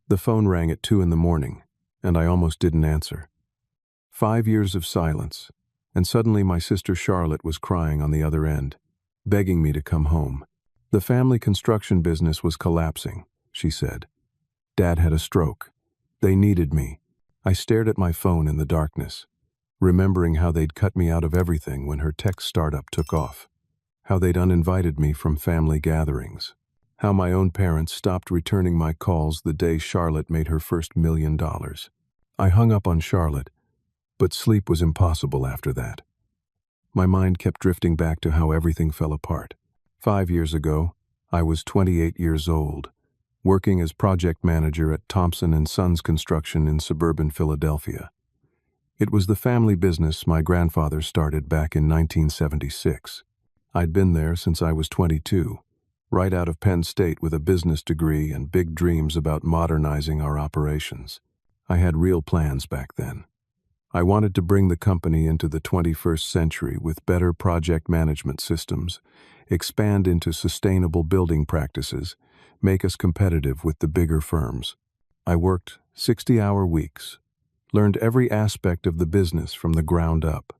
The phone rang at 2 in the morning, and I almost didn't answer. 5 years of silence, and suddenly my sister Charlotte was crying on the other end, begging me to come home. The family construction business was collapsing, she said. Dad had a stroke. They needed me. I stared at my phone in the darkness, remembering how they'd cut me out of everything when her tech startup took off, how they'd uninvited me from family gatherings, how my own parents stopped returning my calls the day Charlotte made her first $1 million. I hung up on Charlotte, but sleep was impossible after that. My mind kept drifting back to how everything fell apart. 5 years ago, I was 28 years old, working as project manager at Thompson & Sons Construction in suburban Philadelphia. It was the family business my grandfather started back in 1976. I'd been there since I was 22, right out of Penn State with a business degree and big dreams about modernizing our operations. I had real plans back then. I wanted to bring the company into the 21st century with better project management systems, expand into sustainable building practices, make us competitive with the bigger firms. I worked 60-hour weeks, learned every aspect of the business from the ground up.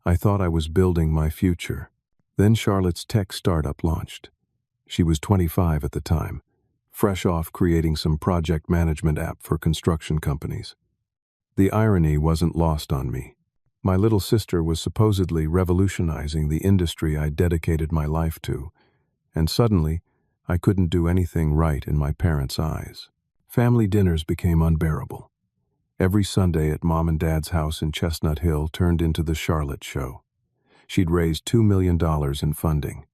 I thought I was building my future. Then Charlotte's tech startup launched. She was 25 at the time, fresh off creating some project management app for construction companies. The irony wasn't lost on me. My little sister was supposedly revolutionizing the industry I dedicated my life to, and suddenly, I couldn't do anything right in my parents' eyes. Family dinners became unbearable. Every Sunday at Mom and Dad's house in Chestnut Hill turned into the Charlotte Show. She'd raised $2 million in funding.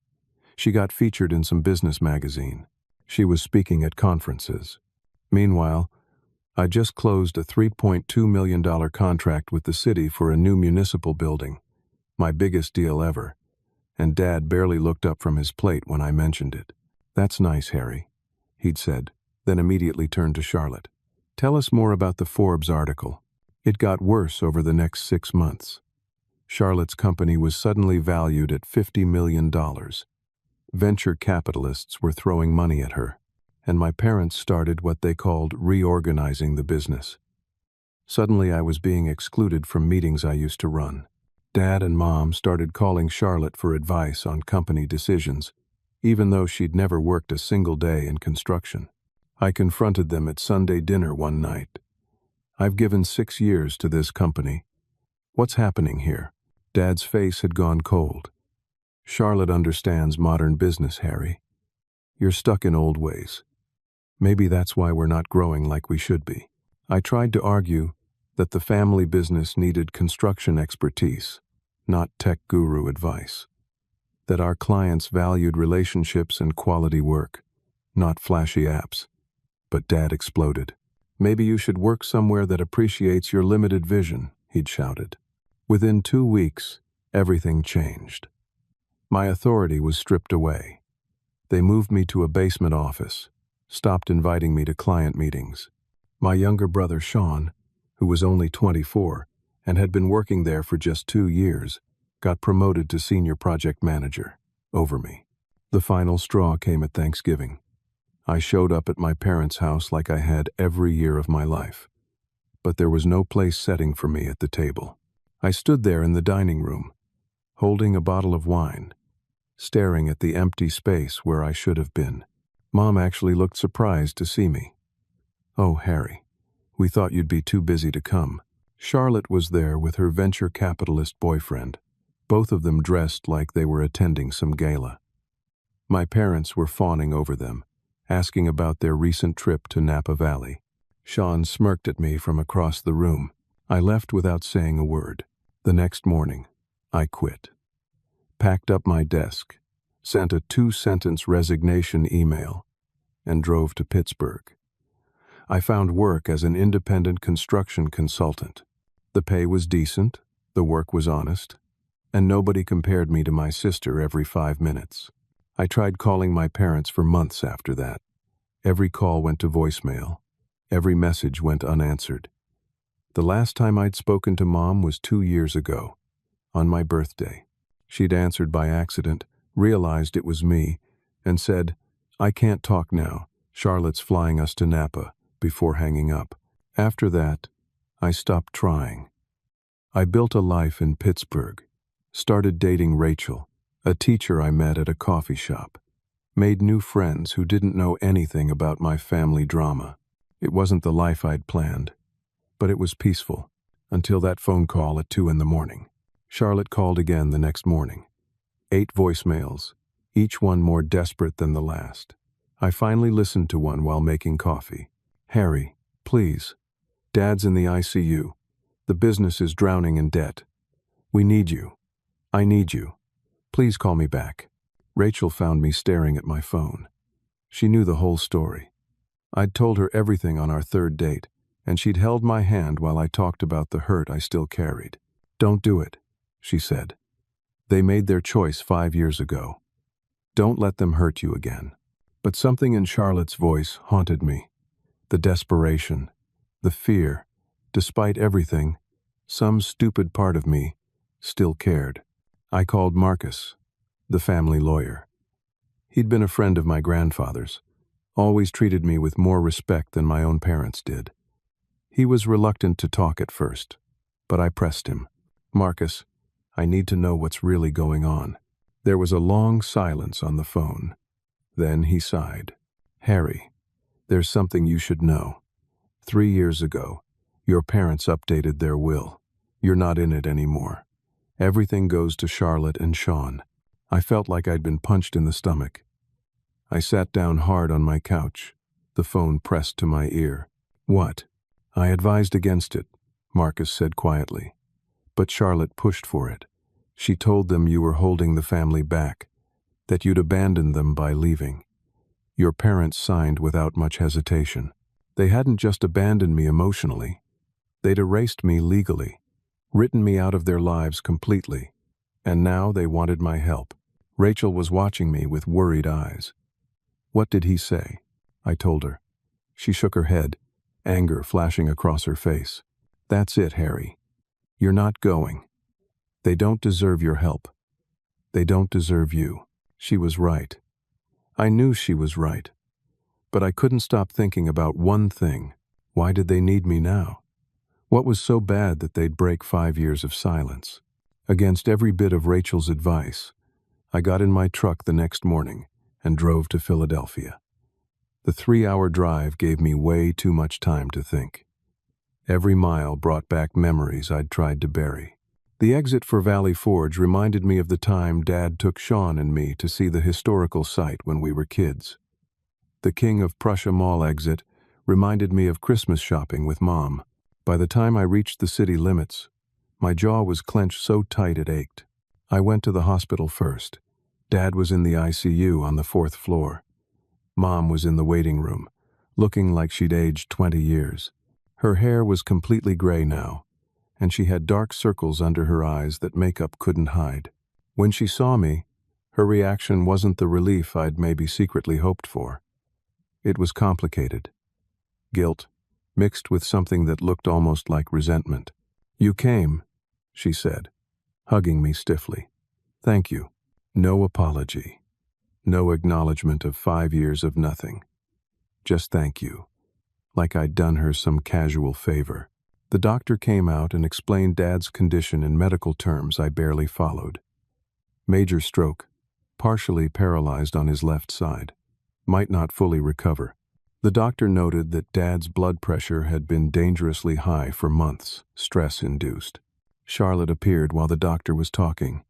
She got featured in some business magazine. She was speaking at conferences. Meanwhile, I just closed a $3.2 million contract with the city for a new municipal building, my biggest deal ever, and Dad barely looked up from his plate when I mentioned it. "That's nice, Harry," he'd said, then immediately turned to Charlotte. "Tell us more about the Forbes article." It got worse over the next 6 months. Charlotte's company was suddenly valued at $50 million. Venture capitalists were throwing money at her, and my parents started what they called reorganizing the business. Suddenly I was being excluded from meetings I used to run. Dad and Mom started calling Charlotte for advice on company decisions, even though she'd never worked a single day in construction. I confronted them at Sunday dinner one night. "I've given 6 years to this company. What's happening here?" Dad's face had gone cold. "Charlotte understands modern business, Harry. You're stuck in old ways. Maybe that's why we're not growing like we should be." I tried to argue that the family business needed construction expertise, not tech guru advice. That our clients valued relationships and quality work, not flashy apps. But Dad exploded. "Maybe you should work somewhere that appreciates your limited vision," he'd shouted. Within 2 weeks, everything changed. My authority was stripped away. They moved me to a basement office, stopped inviting me to client meetings. My younger brother Sean, who was only 24 and had been working there for just 2 years, got promoted to senior project manager, over me. The final straw came at Thanksgiving. I showed up at my parents' house like I had every year of my life, but there was no place setting for me at the table. I stood there in the dining room, holding a bottle of wine, staring at the empty space where I should have been. Mom actually looked surprised to see me. "Oh, Harry, we thought you'd be too busy to come." Charlotte was there with her venture capitalist boyfriend, both of them dressed like they were attending some gala. My parents were fawning over them, asking about their recent trip to Napa Valley. Sean smirked at me from across the room. I left without saying a word. The next morning, I quit. Packed up my desk, sent a 2-sentence resignation email, and drove to Pittsburgh. I found work as an independent construction consultant. The pay was decent, the work was honest, and nobody compared me to my sister every 5 minutes. I tried calling my parents for months after that. Every call went to voicemail. Every message went unanswered. The last time I'd spoken to Mom was 2 years ago, on my birthday. She'd answered by accident, realized it was me, and said, "I can't talk now. Charlotte's flying us to Napa, before hanging up. After that, I stopped trying. I built a life in Pittsburgh, started dating Rachel, a teacher I met at a coffee shop, made new friends who didn't know anything about my family drama. It wasn't the life I'd planned, but it was peaceful, until that phone call at 2 in the morning. Charlotte called again the next morning. 8 voicemails, each one more desperate than the last. I finally listened to one while making coffee. "Harry, please. Dad's in the ICU. The business is drowning in debt. We need you. I need you. Please call me back." Rachel found me staring at my phone. She knew the whole story. I'd told her everything on our 3rd date, and she'd held my hand while I talked about the hurt I still carried. "Don't do it," she said. "They made their choice 5 years ago. Don't let them hurt you again." But something in Charlotte's voice haunted me. The desperation, the fear. Despite everything, some stupid part of me still cared. I called Marcus, the family lawyer. He'd been a friend of my grandfather's, always treated me with more respect than my own parents did. He was reluctant to talk at first, but I pressed him. "Marcus, I need to know what's really going on." There was a long silence on the phone. Then he sighed. "Harry, there's something you should know. 3 years ago, your parents updated their will. You're not in it anymore. Everything goes to Charlotte and Sean." I felt like I'd been punched in the stomach. I sat down hard on my couch, the phone pressed to my ear. "What?" "I advised against it," Marcus said quietly. "But Charlotte pushed for it. She told them you were holding the family back, that you'd abandoned them by leaving. Your parents signed without much hesitation. They hadn't just abandoned me emotionally. They'd erased me legally, written me out of their lives completely, and now they wanted my help." Rachel was watching me with worried eyes. "What did he say?" I told her. She shook her head, anger flashing across her face. "That's it, Harry. You're not going. They don't deserve your help. They don't deserve you." She was right. I knew she was right. But I couldn't stop thinking about one thing. Why did they need me now? What was so bad that they'd break 5 years of silence? Against every bit of Rachel's advice, I got in my truck the next morning and drove to Philadelphia. The 3-hour drive gave me way too much time to think. Every mile brought back memories I'd tried to bury. The exit for Valley Forge reminded me of the time Dad took Sean and me to see the historical site when we were kids. The King of Prussia Mall exit reminded me of Christmas shopping with Mom. By the time I reached the city limits, my jaw was clenched so tight it ached. I went to the hospital first. Dad was in the ICU on the 4th floor. Mom was in the waiting room, looking like she'd aged 20 years. Her hair was completely gray now, and she had dark circles under her eyes that makeup couldn't hide. When she saw me, her reaction wasn't the relief I'd maybe secretly hoped for. It was complicated. Guilt, mixed with something that looked almost like resentment. "You came," she said, hugging me stiffly. "Thank you." No apology. No acknowledgement of 5 years of nothing. Just thank you. Like I'd done her some casual favor. The doctor came out and explained Dad's condition in medical terms I barely followed. Major stroke, partially paralyzed on his left side. Might not fully recover. The doctor noted that Dad's blood pressure had been dangerously high for months, stress-induced. Charlotte appeared while the doctor was talking.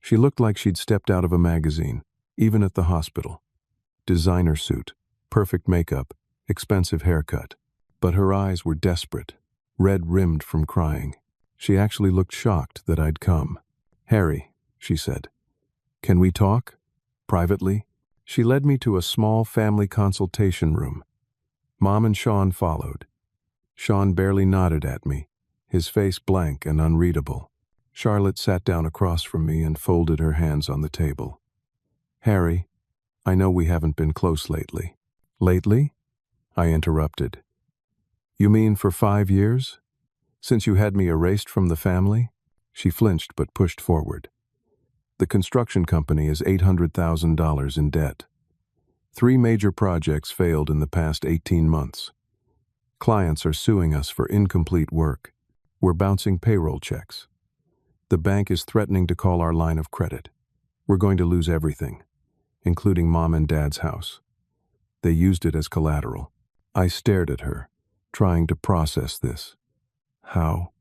She looked like she'd stepped out of a magazine, even at the hospital. Designer suit, perfect makeup, expensive haircut. But her eyes were desperate, red-rimmed from crying. She actually looked shocked that I'd come. "Harry," she said, "can we talk? Privately?" She led me to a small family consultation room. Mom and Sean followed. Sean barely nodded at me, his face blank and unreadable. Charlotte sat down across from me and folded her hands on the table. "Harry, I know we haven't been close lately." "Lately?" I interrupted. "You mean for 5 years? Since you had me erased from the family?" She flinched but pushed forward. "The construction company is $800,000 in debt. 3 major projects failed in the past 18 months. Clients are suing us for incomplete work. We're bouncing payroll checks. The bank is threatening to call our line of credit. We're going to lose everything, including Mom and Dad's house. They used it as collateral. I stared at her, trying to process this. How?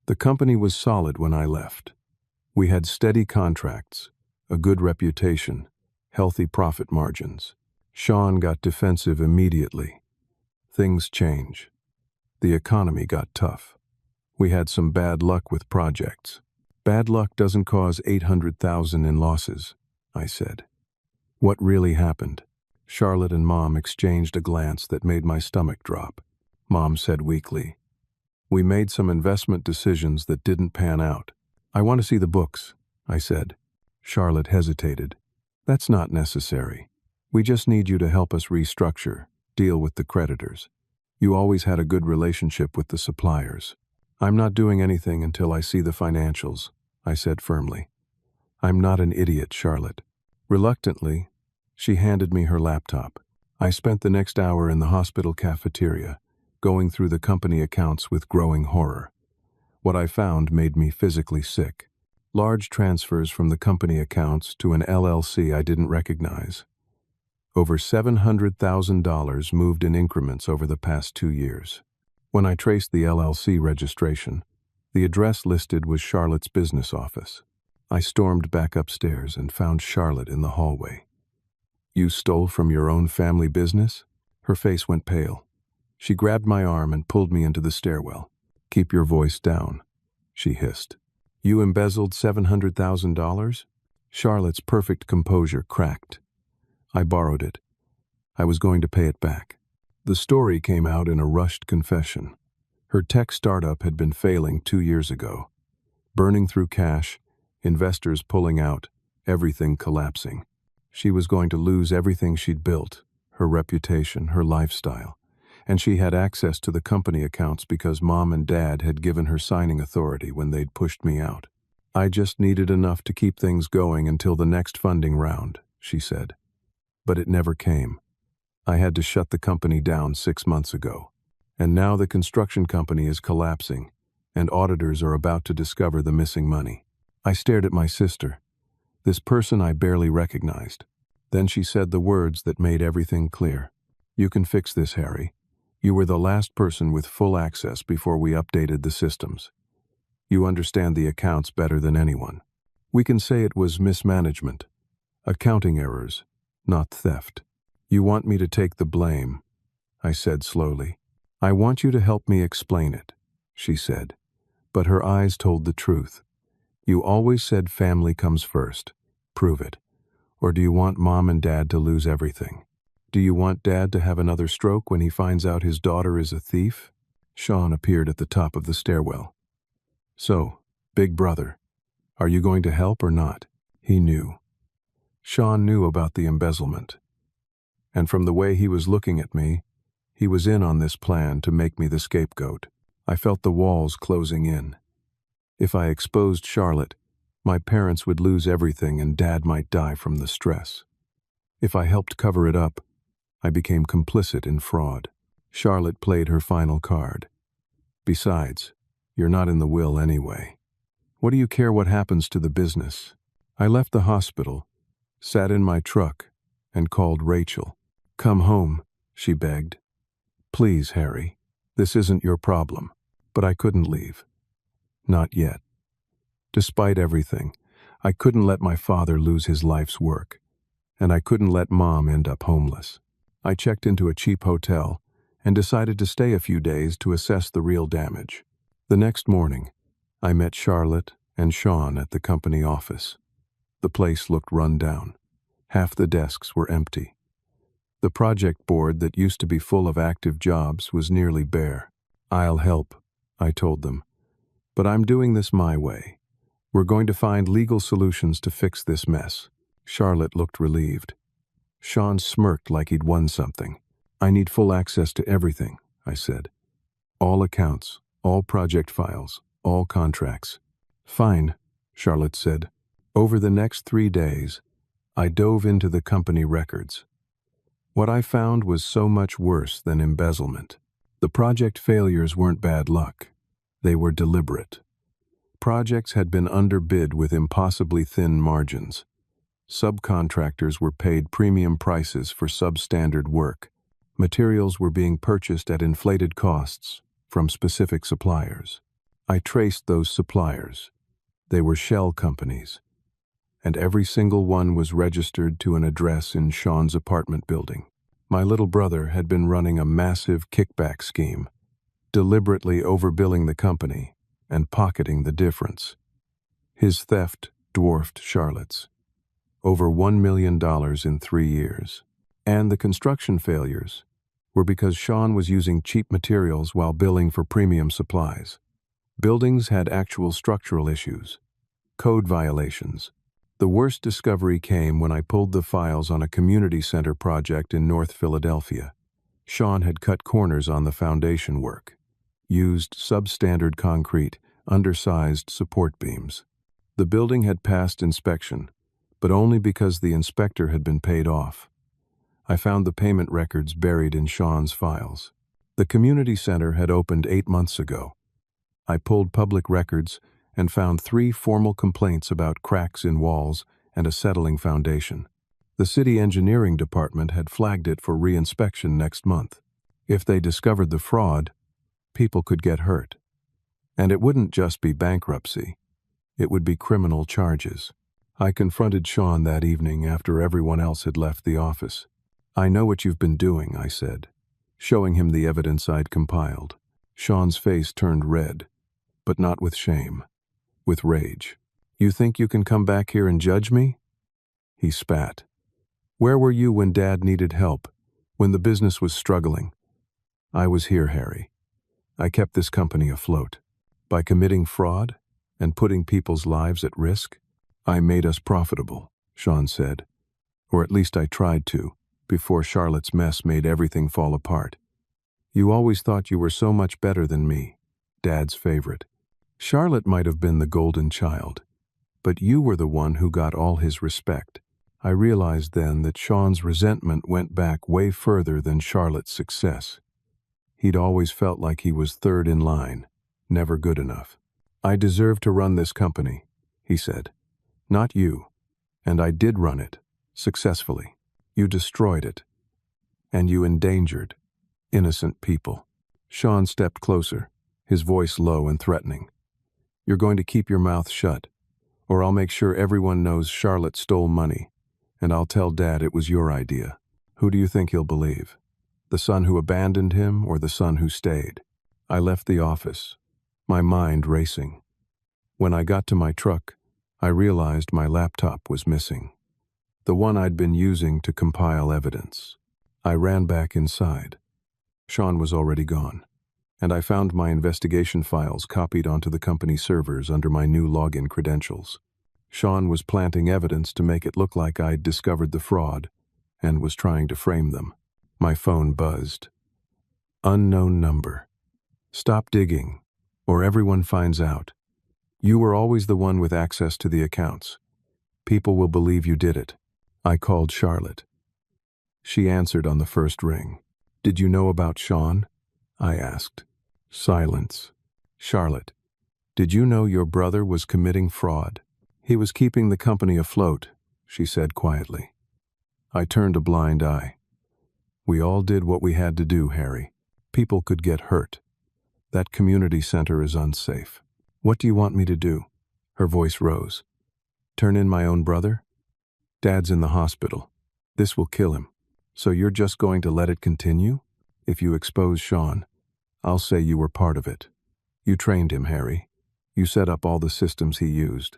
The company was solid when I left. We had steady contracts, a good reputation, healthy profit margins. Sean got defensive immediately. Things change. The economy got tough. We had some bad luck with projects. Bad luck doesn't cause 800,000 in losses, I said. What really happened? Charlotte and Mom exchanged a glance that made my stomach drop. Mom said weakly, "We made some investment decisions that didn't pan out." "I want to see the books," I said. Charlotte hesitated. "That's not necessary. We just need you to help us restructure, deal with the creditors. You always had a good relationship with the suppliers." "I'm not doing anything until I see the financials," I said firmly. "I'm not an idiot, Charlotte." Reluctantly, she handed me her laptop. I spent the next hour in the hospital cafeteria, going through the company accounts with growing horror. What I found made me physically sick. Large transfers from the company accounts to an LLC I didn't recognize. Over $700,000 moved in increments over the past 2 years. When I traced the LLC registration, the address listed was Charlotte's business office. I stormed back upstairs and found Charlotte in the hallway. "You stole from your own family business?" Her face went pale. She grabbed my arm and pulled me into the stairwell. "Keep your voice down," she hissed. "You embezzled $700,000? Charlotte's perfect composure cracked. "I borrowed it. I was going to pay it back." The story came out in a rushed confession. Her tech startup had been failing 2 years ago. Burning through cash, investors pulling out, everything collapsing. She was going to lose everything she'd built, her reputation, her lifestyle. And she had access to the company accounts because Mom and Dad had given her signing authority when they'd pushed me out. "I just needed enough to keep things going until the next funding round," she said. "But it never came. I had to shut the company down 6 months ago. And now the construction company is collapsing, and auditors are about to discover the missing money." I stared at my sister, this person I barely recognized. Then she said the words that made everything clear. "You can fix this, Harry. You were the last person with full access before we updated the systems. You understand the accounts better than anyone. We can say it was mismanagement, accounting errors, not theft. You want me to take the blame," I said slowly. "I want you to help me explain it," she said, but her eyes told the truth. "You always said family comes first. Prove it. Or do you want Mom and Dad to lose everything? Do you want Dad to have another stroke when he finds out his daughter is a thief?" Sean appeared at the top of the stairwell. "So, big brother, are you going to help or not?" He knew. Sean knew about the embezzlement. And from the way he was looking at me, he was in on this plan to make me the scapegoat. I felt the walls closing in. If I exposed Charlotte, my parents would lose everything and Dad might die from the stress. If I helped cover it up, I became complicit in fraud. Charlotte played her final card. "Besides, you're not in the will anyway. What do you care what happens to the business?" I left the hospital, sat in my truck, and called Rachel. "Come home," she begged. "Please, Harry. This isn't your problem." But I couldn't leave. Not yet. Despite everything, I couldn't let my father lose his life's work, and I couldn't let Mom end up homeless. I checked into a cheap hotel and decided to stay a few days to assess the real damage. The next morning, I met Charlotte and Sean at the company office. The place looked run down. Half the desks were empty. The project board that used to be full of active jobs was nearly bare. "I'll help," I told them. "But I'm doing this my way. We're going to find legal solutions to fix this mess." Charlotte looked relieved. Sean smirked like he'd won something. "I need full access to everything," I said. "All accounts, all project files, all contracts." "Fine," Charlotte said. Over the next 3 days, I dove into the company records. What I found was so much worse than embezzlement. The project failures weren't bad luck. They were deliberate. Projects had been underbid with impossibly thin margins. Subcontractors were paid premium prices for substandard work. Materials were being purchased at inflated costs from specific suppliers. I traced those suppliers. They were shell companies, and every single one was registered to an address in Sean's apartment building. My little brother had been running a massive kickback scheme, deliberately overbilling the company and pocketing the difference. His theft dwarfed Charlotte's. Over $1 million in 3 years. And the construction failures were because Sean was using cheap materials while billing for premium supplies. Buildings had actual structural issues, code violations. The worst discovery came when I pulled the files on a community center project in North Philadelphia. Sean had cut corners on the foundation work, used substandard concrete, undersized support beams. The building had passed inspection, but only because the inspector had been paid off. I found the payment records buried in Sean's files. The community center had opened 8 months ago. I pulled public records and found 3 formal complaints about cracks in walls and a settling foundation. The city engineering department had flagged it for reinspection next month. If they discovered the fraud, people could get hurt. And it wouldn't just be bankruptcy. It would be criminal charges. I confronted Sean that evening after everyone else had left the office. "I know what you've been doing," I said, showing him the evidence I'd compiled. Sean's face turned red, but not with shame, with rage. "You think you can come back here and judge me?" He spat. "Where were you when Dad needed help, when the business was struggling?" "I was here, Harry. I kept this company afloat. By committing fraud and putting people's lives at risk, I made us profitable," Sean said. "Or at least I tried to, before Charlotte's mess made everything fall apart. You always thought you were so much better than me, Dad's favorite. Charlotte might have been the golden child, but you were the one who got all his respect." I realized then that Sean's resentment went back way further than Charlotte's success. He'd always felt like he was third in line, never good enough. "I deserve to run this company," he said. "Not you. And I did run it, successfully. You destroyed it. And you endangered innocent people." Sean stepped closer, his voice low and threatening. "You're going to keep your mouth shut, or I'll make sure everyone knows Charlotte stole money, and I'll tell Dad it was your idea. Who do you think he'll believe? The son who abandoned him or the son who stayed?" I left the office, my mind racing. When I got to my truck, I realized my laptop was missing, the one I'd been using to compile evidence. I ran back inside. Sean was already gone, and I found my investigation files copied onto the company servers under my new login credentials. Sean was planting evidence to make it look like I'd discovered the fraud and was trying to frame them. My phone buzzed. "Unknown number. Stop digging, or everyone finds out. You were always the one with access to the accounts. People will believe you did it." I called Charlotte. She answered on the first ring. "Did you know about Sean?" I asked. Silence. "Charlotte, did you know your brother was committing fraud?" "He was keeping the company afloat," she said quietly. I turned a blind eye. "We all did what we had to do, Harry. People could get hurt. That community center is unsafe." "What do you want me to do?" Her voice rose. "Turn in my own brother? Dad's in the hospital. This will kill him. So you're just going to let it continue? If you expose Sean, I'll say you were part of it. You trained him, Harry. You set up all the systems he used.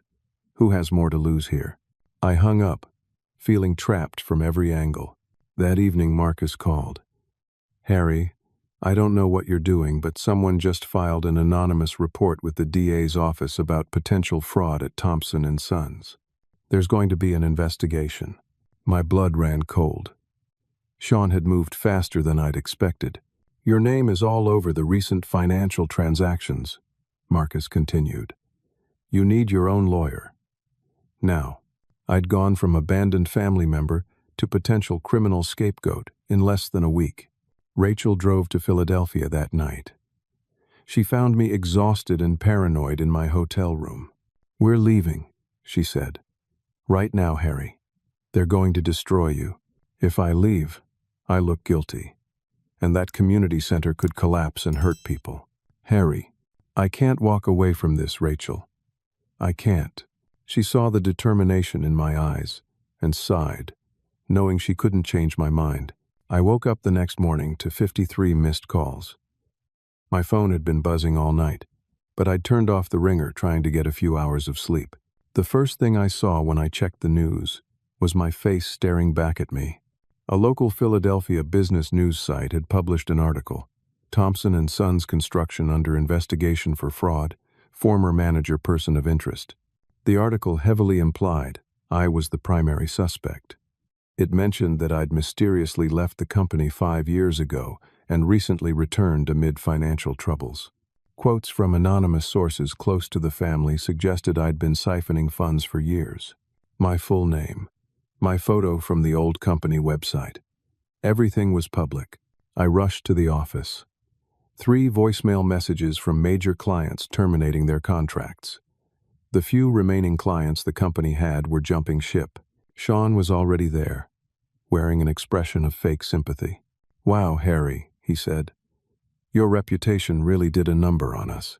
Who has more to lose here?" I hung up, feeling trapped from every angle. That evening Marcus called. "Harry, I don't know what you're doing, but someone just filed an anonymous report with the DA's office about potential fraud at Thompson & Sons. There's going to be an investigation." My blood ran cold. Sean had moved faster than I'd expected. "Your name is all over the recent financial transactions," Marcus continued. "You need your own lawyer." Now, I'd gone from abandoned family member to potential criminal scapegoat in less than a week. Rachel drove to Philadelphia that night. She found me exhausted and paranoid in my hotel room. "We're leaving," she said. "Right now, Harry. They're going to destroy you. If I leave, I look guilty. And that community center could collapse and hurt people. Harry, I can't walk away from this, Rachel. I can't." She saw the determination in my eyes and sighed, knowing she couldn't change my mind. I woke up the next morning to 53 missed calls. My phone had been buzzing all night, but I'd turned off the ringer trying to get a few hours of sleep. The first thing I saw when I checked the news was my face staring back at me. A local Philadelphia business news site had published an article, "Thompson & Sons Construction Under Investigation for Fraud, Former Manager Person of Interest." The article heavily implied I was the primary suspect. It mentioned that I'd mysteriously left the company 5 years ago and recently returned amid financial troubles. Quotes from anonymous sources close to the family suggested I'd been siphoning funds for years. My full name, my photo from the old company website. Everything was public. I rushed to the office. 3 voicemail messages from major clients terminating their contracts. The few remaining clients the company had were jumping ship. Sean was already there, wearing an expression of fake sympathy. "Wow, Harry," he said. "Your reputation really did a number on us.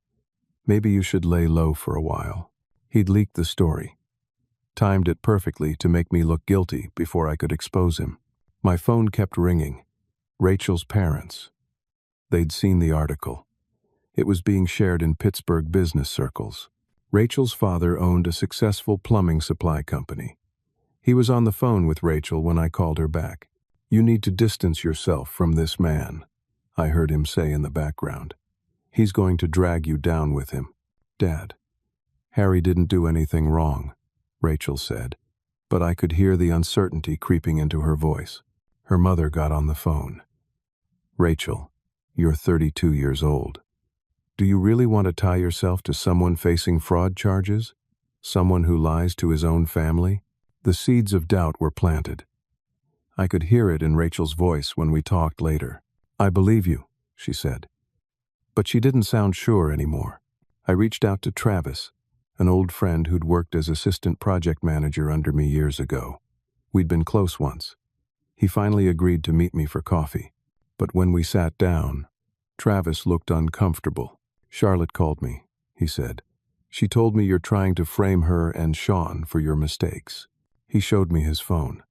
Maybe you should lay low for a while." He'd leaked the story, timed it perfectly to make me look guilty before I could expose him. My phone kept ringing. Rachel's parents. They'd seen the article. It was being shared in Pittsburgh business circles. Rachel's father owned a successful plumbing supply company. He was on the phone with Rachel when I called her back. "You need to distance yourself from this man," I heard him say in the background. "He's going to drag you down with him." "Dad, Harry didn't do anything wrong," Rachel said, but I could hear the uncertainty creeping into her voice. Her mother got on the phone. "Rachel, you're 32 years old. Do you really want to tie yourself to someone facing fraud charges? Someone who lies to his own family?" The seeds of doubt were planted. I could hear it in Rachel's voice when we talked later. "I believe you," she said. But she didn't sound sure anymore. I reached out to Travis, an old friend who'd worked as assistant project manager under me years ago. We'd been close once. He finally agreed to meet me for coffee. But when we sat down, Travis looked uncomfortable. "Charlotte called me," he said. "She told me you're trying to frame her and Sean for your mistakes." He showed me his phone.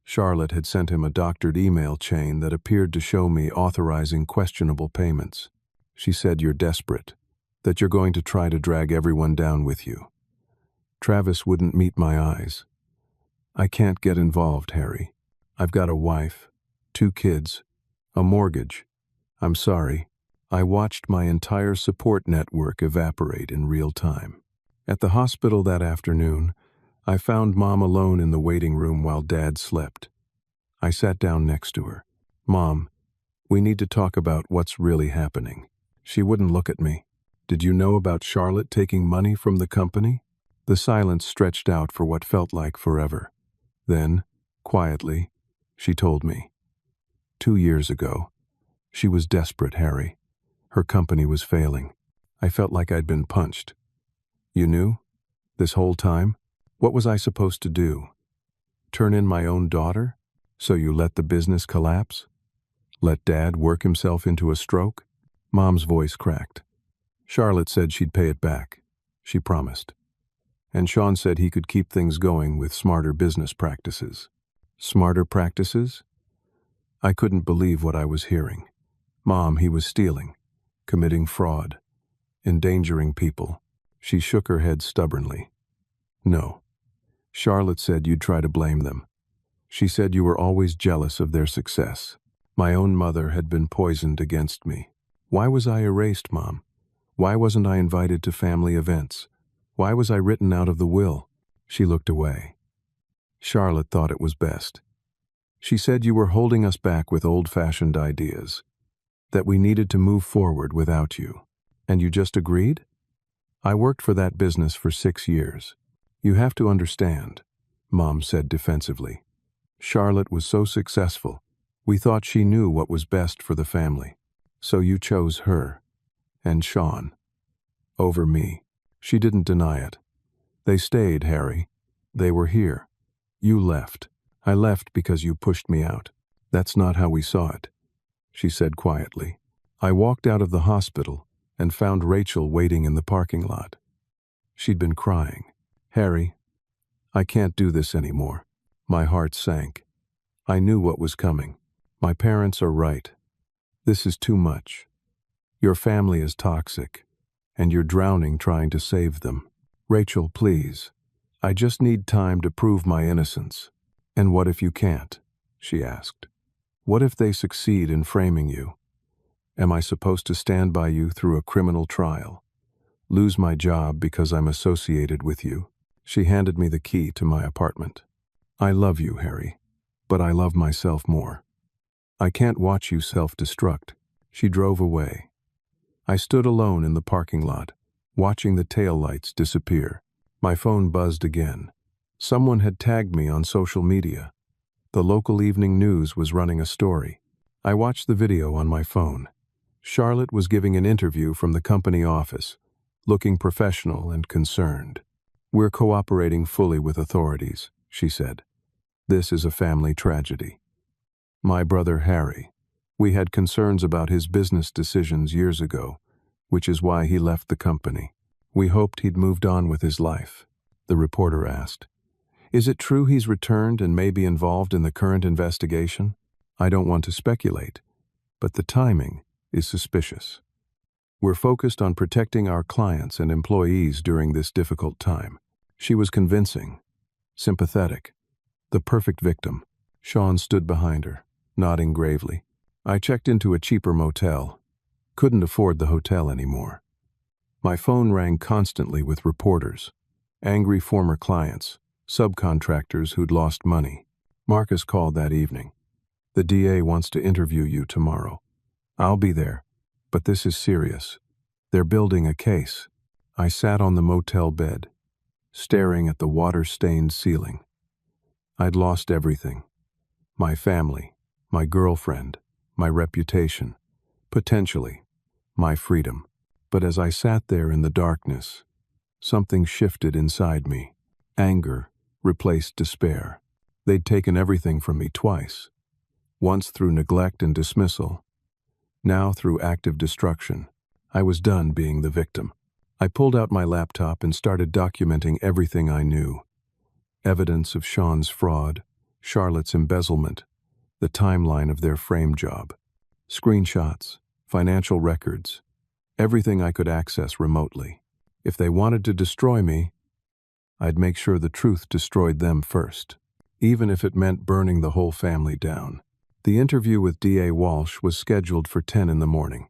Charlotte had sent him a doctored email chain that appeared to show me authorizing questionable payments. She said you're desperate, that you're going to try to drag everyone down with you. Travis wouldn't meet my eyes. "I can't get involved, Harry. I've got a wife, 2 kids, a mortgage. I'm sorry." I watched my entire support network evaporate in real time. At the hospital that afternoon, I found Mom alone in the waiting room while Dad slept. I sat down next to her. "Mom, we need to talk about what's really happening." She wouldn't look at me. "Did you know about Charlotte taking money from the company?" The silence stretched out for what felt like forever. Then, quietly, she told me. 2 years ago, she was desperate, Harry. Her company was failing. I felt like I'd been punched. "You knew? This whole time? What was I supposed to do? Turn in my own daughter? So you let the business collapse? Let Dad work himself into a stroke?" Mom's voice cracked. "Charlotte said she'd pay it back. She promised. And Sean said he could keep things going with smarter business practices." Smarter practices? I couldn't believe what I was hearing. Mom, he was stealing, committing fraud, endangering people. She shook her head stubbornly. "No. Charlotte said you'd try to blame them. She said you were always jealous of their success. My own mother had been poisoned against me. Why was I erased, Mom? Why wasn't I invited to family events? Why was I written out of the will?" She looked away. "Charlotte thought it was best. She said you were holding us back with old-fashioned ideas, that we needed to move forward without you. And you just agreed? I worked for that business for 6 years. You have to understand," Mom said defensively. "Charlotte was so successful, We thought she knew what was best for the family. So you chose her and Sean over me." She didn't deny it. "They stayed, Harry. They were here. You left. I left because you pushed me out. That's not how we saw it," she said quietly. I walked out of the hospital and found Rachel waiting in the parking lot. She'd been crying. "Harry, I can't do this anymore." My heart sank. I knew what was coming. My parents are right. This is too much. Your family is toxic, and you're drowning trying to save them. "Rachel, please. I just need time to prove my innocence." "And what if you can't?" she asked. "What if they succeed in framing you? Am I supposed to stand by you through a criminal trial? Lose my job because I'm associated with you?" She handed me the key to my apartment. "I love you, Harry, but I love myself more. I can't watch you self-destruct." She drove away. I stood alone in the parking lot, watching the taillights disappear. My phone buzzed again. Someone had tagged me on social media. The local evening news was running a story. I watched the video on my phone. Charlotte was giving an interview from the company office, looking professional and concerned. "We're cooperating fully with authorities," she said. "This is a family tragedy. My brother Harry. We had concerns about his business decisions years ago, which is why he left the company. We hoped he'd moved on with his life." The reporter asked, "Is it true he's returned and may be involved in the current investigation?" "I don't want to speculate, but the timing is suspicious. We're focused on protecting our clients and employees during this difficult time." She was convincing, sympathetic, the perfect victim. Sean stood behind her, nodding gravely. I checked into a cheaper motel. Couldn't afford the hotel anymore. My phone rang constantly with reporters, angry former clients, subcontractors who'd lost money. "Marcus called that evening. The DA wants to interview you tomorrow. I'll be there, but this is serious. They're building a case." I sat on the motel bed, staring at the water-stained ceiling. I'd lost everything. My family, my girlfriend, my reputation, potentially, my freedom. But as I sat there in the darkness, something shifted inside me. Anger replaced despair. They'd taken everything from me twice. Once through neglect and dismissal, now through active destruction. I was done being the victim. I pulled out my laptop and started documenting everything I knew. Evidence of Sean's fraud, Charlotte's embezzlement, the timeline of their frame job. Screenshots, financial records, everything I could access remotely. If they wanted to destroy me, I'd make sure the truth destroyed them first, even if it meant burning the whole family down. The interview with DA Walsh was scheduled for 10 in the morning.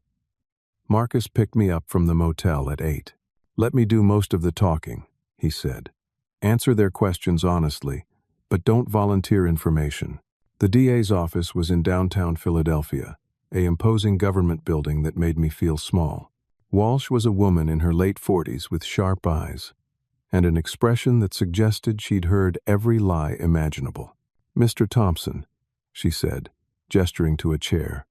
Marcus picked me up from the motel at 8. "Let me do most of the talking," he said. "Answer their questions honestly, but don't volunteer information." The DA's office was in downtown Philadelphia, an imposing government building that made me feel small. Walsh was a woman in her late 40s with sharp eyes and an expression that suggested she'd heard every lie imaginable. "Mr. Thompson," she said, gesturing to a chair.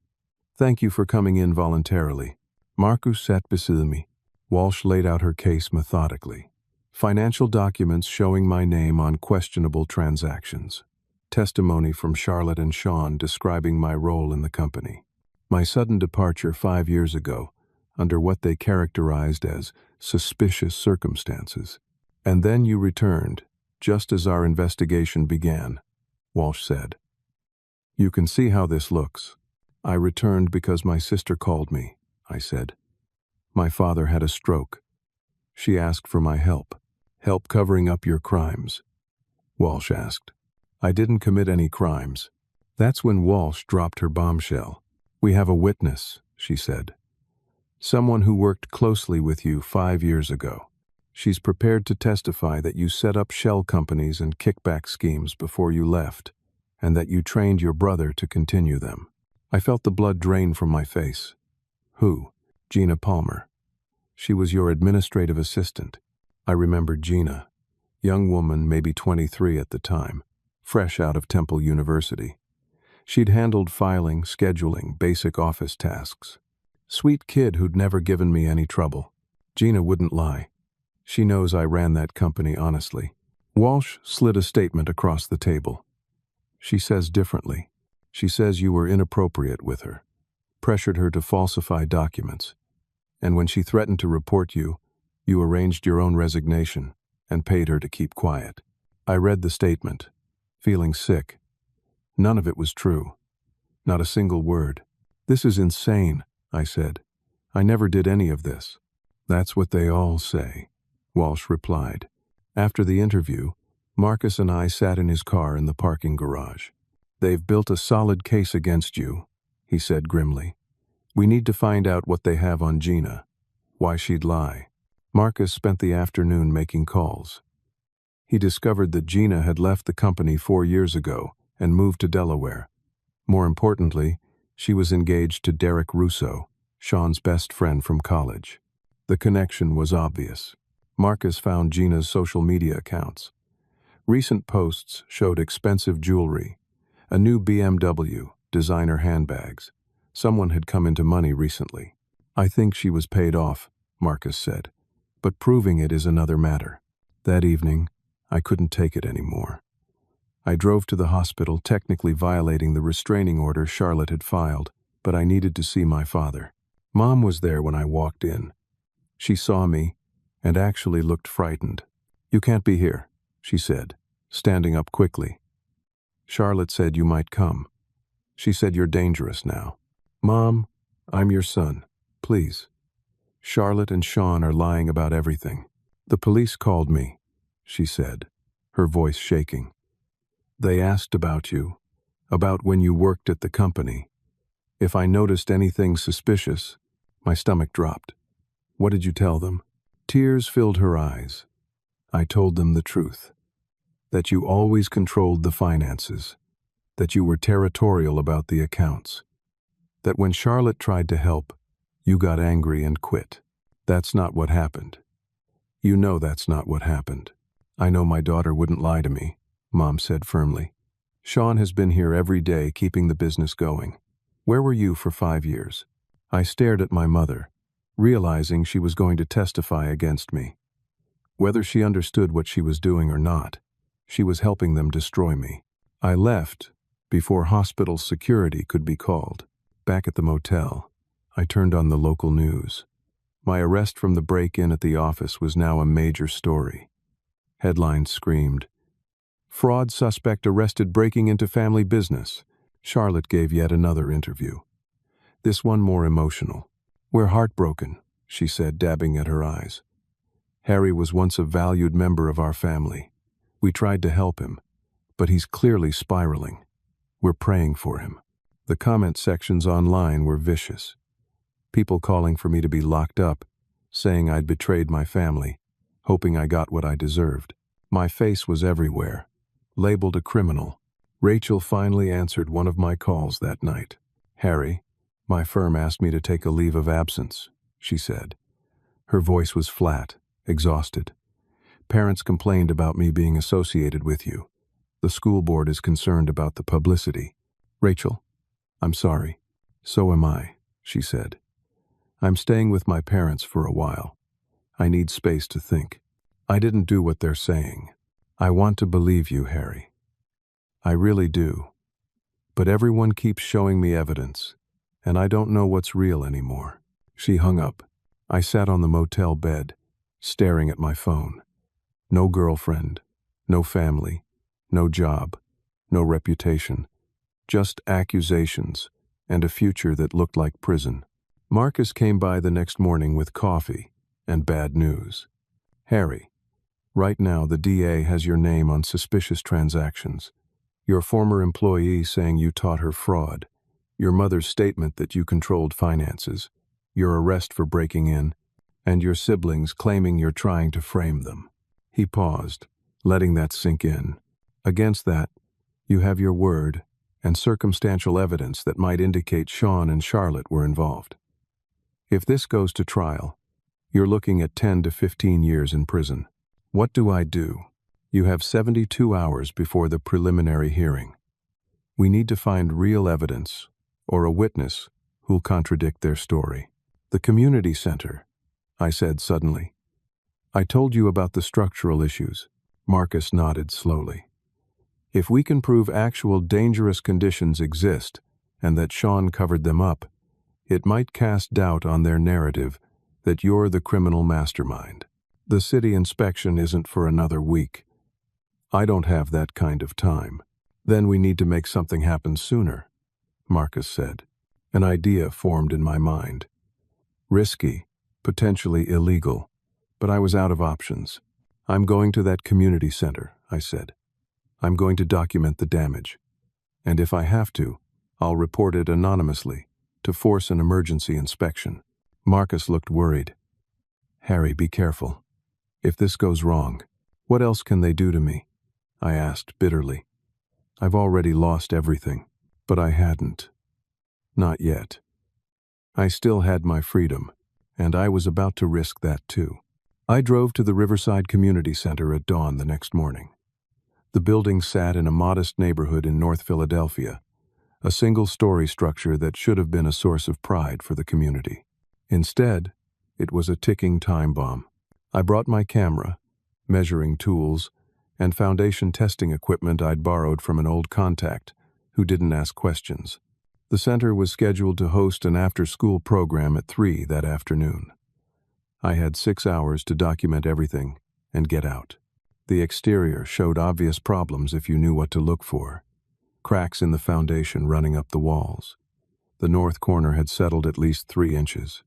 "Thank you for coming in voluntarily." Marcus sat beside me. Walsh laid out her case methodically. Financial documents showing my name on questionable transactions. Testimony from Charlotte and Sean describing my role in the company. My sudden departure 5 years ago, under what they characterized as suspicious circumstances. "And then you returned, just as our investigation began," Walsh said. "You can see how this looks." "I returned because my sister called me," I said. "My father had a stroke. She asked for my help." "Help covering up your crimes?" Walsh asked. "I didn't commit any crimes." That's when Walsh dropped her bombshell. "We have a witness," she said. "Someone who worked closely with you 5 years ago. She's prepared to testify that you set up shell companies and kickback schemes before you left, and that you trained your brother to continue them." I felt the blood drain from my face. "Who?" "Gina Palmer. She was your administrative assistant." I remembered Gina, young woman, maybe 23 at the time, fresh out of Temple University. She'd handled filing, scheduling, basic office tasks. Sweet kid who'd never given me any trouble. Gina wouldn't lie. She knows I ran that company honestly. Walsh slid a statement across the table. She says differently. She says you were inappropriate with her, pressured her to falsify documents, and when she threatened to report you, you arranged your own resignation and paid her to keep quiet. I read the statement, feeling sick. None of it was true. Not a single word. This is insane, I said. I never did any of this. That's what they all say, Walsh replied. After the interview, Marcus and I sat in his car in the parking garage. They've built a solid case against you, he said grimly. We need to find out what they have on Gina, why she'd lie. Marcus spent the afternoon making calls. He discovered that Gina had left the company 4 years ago and moved to Delaware. More importantly, she was engaged to Derek Russo, Sean's best friend from college. The connection was obvious. Marcus found Gina's social media accounts. Recent posts showed expensive jewelry, a new BMW, designer handbags. Someone had come into money recently. I think she was paid off, Marcus said, but proving it is another matter. That evening, I couldn't take it anymore. I drove to the hospital, technically violating the restraining order Charlotte had filed, but I needed to see my father. Mom was there when I walked in. She saw me and actually looked frightened. You can't be here, she said, standing up quickly. Charlotte said you might come. She said you're dangerous now. Mom, I'm your son. Please. Charlotte and Sean are lying about everything. The police called me, she said, her voice shaking. They asked about you, about when you worked at the company. If I noticed anything suspicious, my stomach dropped. What did you tell them? Tears filled her eyes. I told them the truth. That you always controlled the finances. That you were territorial about the accounts. That when Charlotte tried to help, you got angry and quit. That's not what happened. You know that's not what happened. I know my daughter wouldn't lie to me, Mom said firmly. Sean has been here every day keeping the business going. Where were you for 5 years? I stared at my mother, realizing she was going to testify against me. Whether she understood what she was doing or not, she was helping them destroy me. I left before hospital security could be called. Back at the motel, I turned on the local news. My arrest from the break-in at the office was now a major story. Headlines screamed, "Fraud suspect arrested breaking into family business." Charlotte gave yet another interview. This one more emotional. "We're heartbroken," she said, dabbing at her eyes. "Harry was once a valued member of our family. We tried to help him, but he's clearly spiraling. We're praying for him." The comment sections online were vicious. People calling for me to be locked up, saying I'd betrayed my family, hoping I got what I deserved. My face was everywhere, labeled a criminal. Rachel finally answered one of my calls that night. "Harry, my firm asked me to take a leave of absence," she said. Her voice was flat, exhausted. "Parents complained about me being associated with you. The school board is concerned about the publicity." "Rachel, I'm sorry." "So am I," she said. "I'm staying with my parents for a while. I need space to think. I didn't do what they're saying. I want to believe you, Harry. I really do. But everyone keeps showing me evidence, and I don't know what's real anymore." She hung up. I sat on the motel bed, staring at my phone. No girlfriend, no family, no job, no reputation, just accusations and a future that looked like prison. Marcus came by the next morning with coffee and bad news. "Harry, right now the DA has your name on suspicious transactions. Your former employee saying you taught her fraud, your mother's statement that you controlled finances, your arrest for breaking in, and your siblings claiming you're trying to frame them." He paused, letting that sink in. "Against that, you have your word and circumstantial evidence that might indicate Sean and Charlotte were involved. If this goes to trial, you're looking at 10 to 15 years in prison. What do I do? You have 72 hours before the preliminary hearing. We need to find real evidence, or a witness who'll contradict their story. The community center, I said suddenly. I told you about the structural issues. Marcus nodded slowly. If we can prove actual dangerous conditions exist, and that Sean covered them up, it might cast doubt on their narrative that you're the criminal mastermind. The city inspection isn't for another week. I don't have that kind of time. Then we need to make something happen sooner, Marcus said. An idea formed in my mind. Risky, potentially illegal, but I was out of options. I'm going to that community center, I said. I'm going to document the damage. And if I have to, I'll report it anonymously to force an emergency inspection. Marcus looked worried. Harry, be careful. If this goes wrong, what else can they do to me? I asked bitterly. I've already lost everything, but I hadn't. Not yet. I still had my freedom, and I was about to risk that too. I drove to the Riverside Community Center at dawn the next morning. The building sat in a modest neighborhood in North Philadelphia, a single-story structure that should have been a source of pride for the community. Instead, it was a ticking time bomb. I brought my camera, measuring tools, and foundation testing equipment I'd borrowed from an old contact who didn't ask questions. The center was scheduled to host an after-school program at 3 that afternoon. I had 6 hours to document everything and get out. The exterior showed obvious problems if you knew what to look for. Cracks in the foundation running up the walls. The north corner had settled at least 3 inches.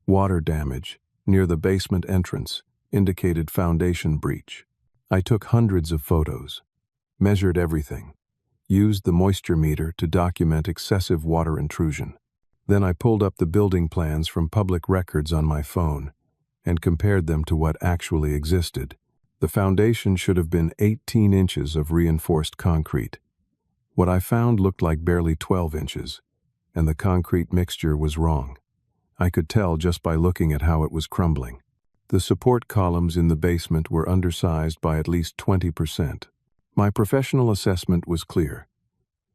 Water damage near the basement entrance indicated foundation breach. I took hundreds of photos, measured everything, used the moisture meter to document excessive water intrusion. Then I pulled up the building plans from public records on my phone and compared them to what actually existed. The foundation should have been 18 inches of reinforced concrete. What I found looked like barely 12 inches, and the concrete mixture was wrong. I could tell just by looking at how it was crumbling. The support columns in the basement were undersized by at least 20%. My professional assessment was clear.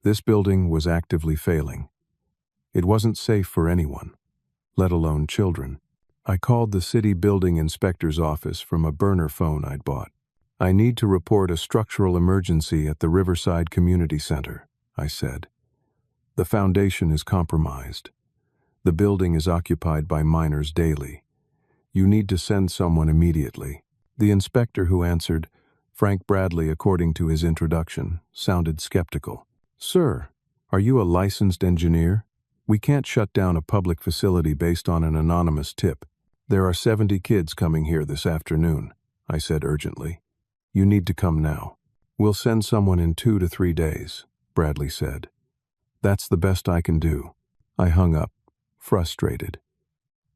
This building was actively failing. It wasn't safe for anyone, let alone children. I called the city building inspector's office from a burner phone I'd bought. I need to report a structural emergency at the Riverside Community Center, I said. The foundation is compromised. The building is occupied by minors daily. You need to send someone immediately. The inspector who answered, Frank Bradley according to his introduction, sounded skeptical. Sir, are you a licensed engineer? We can't shut down a public facility based on an anonymous tip. There are 70 kids coming here this afternoon, I said urgently. You need to come now. We'll send someone in 2 to 3 days, Bradley said. That's the best I can do. I hung up, frustrated.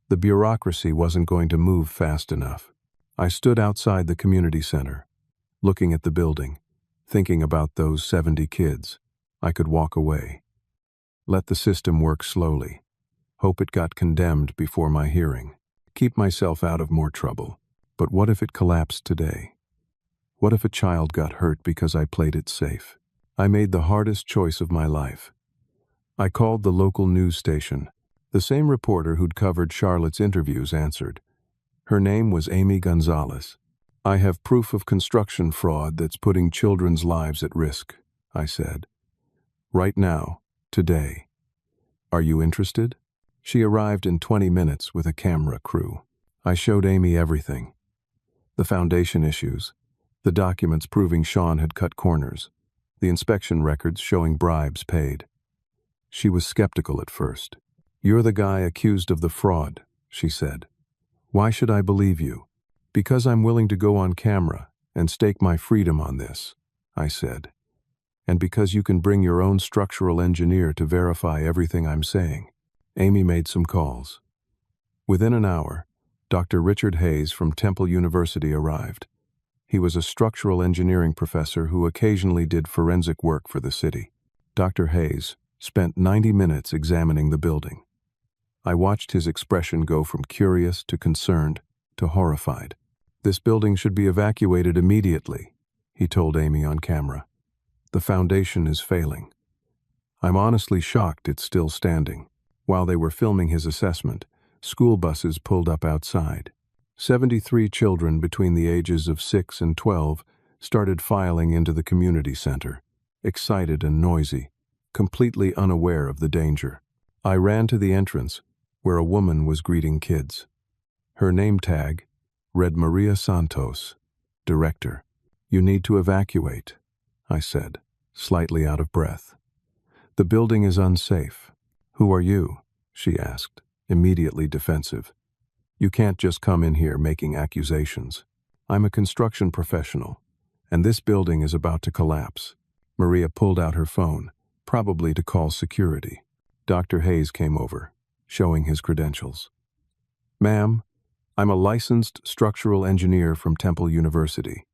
The bureaucracy wasn't going to move fast enough. I stood outside the community center, looking at the building, thinking about those 70 kids. I could walk away. Let the system work slowly. Hope it got condemned before my hearing. Keep myself out of more trouble. But what if it collapsed today? What if a child got hurt because I played it safe? I made the hardest choice of my life. I called the local news station. The same reporter who'd covered Charlotte's interviews answered. Her name was Amy Gonzalez. I have proof of construction fraud that's putting children's lives at risk, I said. Right now, today. Are you interested? She arrived in 20 minutes with a camera crew. I showed Amy everything. The foundation issues, the documents proving Sean had cut corners, the inspection records showing bribes paid. She was skeptical at first. You're the guy accused of the fraud, she said. Why should I believe you? Because I'm willing to go on camera and stake my freedom on this, I said. And because you can bring your own structural engineer to verify everything I'm saying. Amy made some calls. Within an hour, Dr. Richard Hayes from Temple University arrived. He was a structural engineering professor who occasionally did forensic work for the city. Dr. Hayes spent 90 minutes examining the building. I watched his expression go from curious to concerned to horrified. This building should be evacuated immediately, he told Amy on camera. The foundation is failing. I'm honestly shocked it's still standing. While they were filming his assessment, school buses pulled up outside. 73 children between the ages of 6 and 12 started filing into the community center, excited and noisy, completely unaware of the danger. I ran to the entrance, where a woman was greeting kids. Her name tag read Maria Santos, Director. "You need to evacuate," I said, slightly out of breath. "The building is unsafe." "Who are you?" she asked, immediately defensive. "You can't just come in here making accusations." "I'm a construction professional, and this building is about to collapse." Maria pulled out her phone, probably to call security. Dr. Hayes came over, showing his credentials. "Ma'am, I'm a licensed structural engineer from Temple University.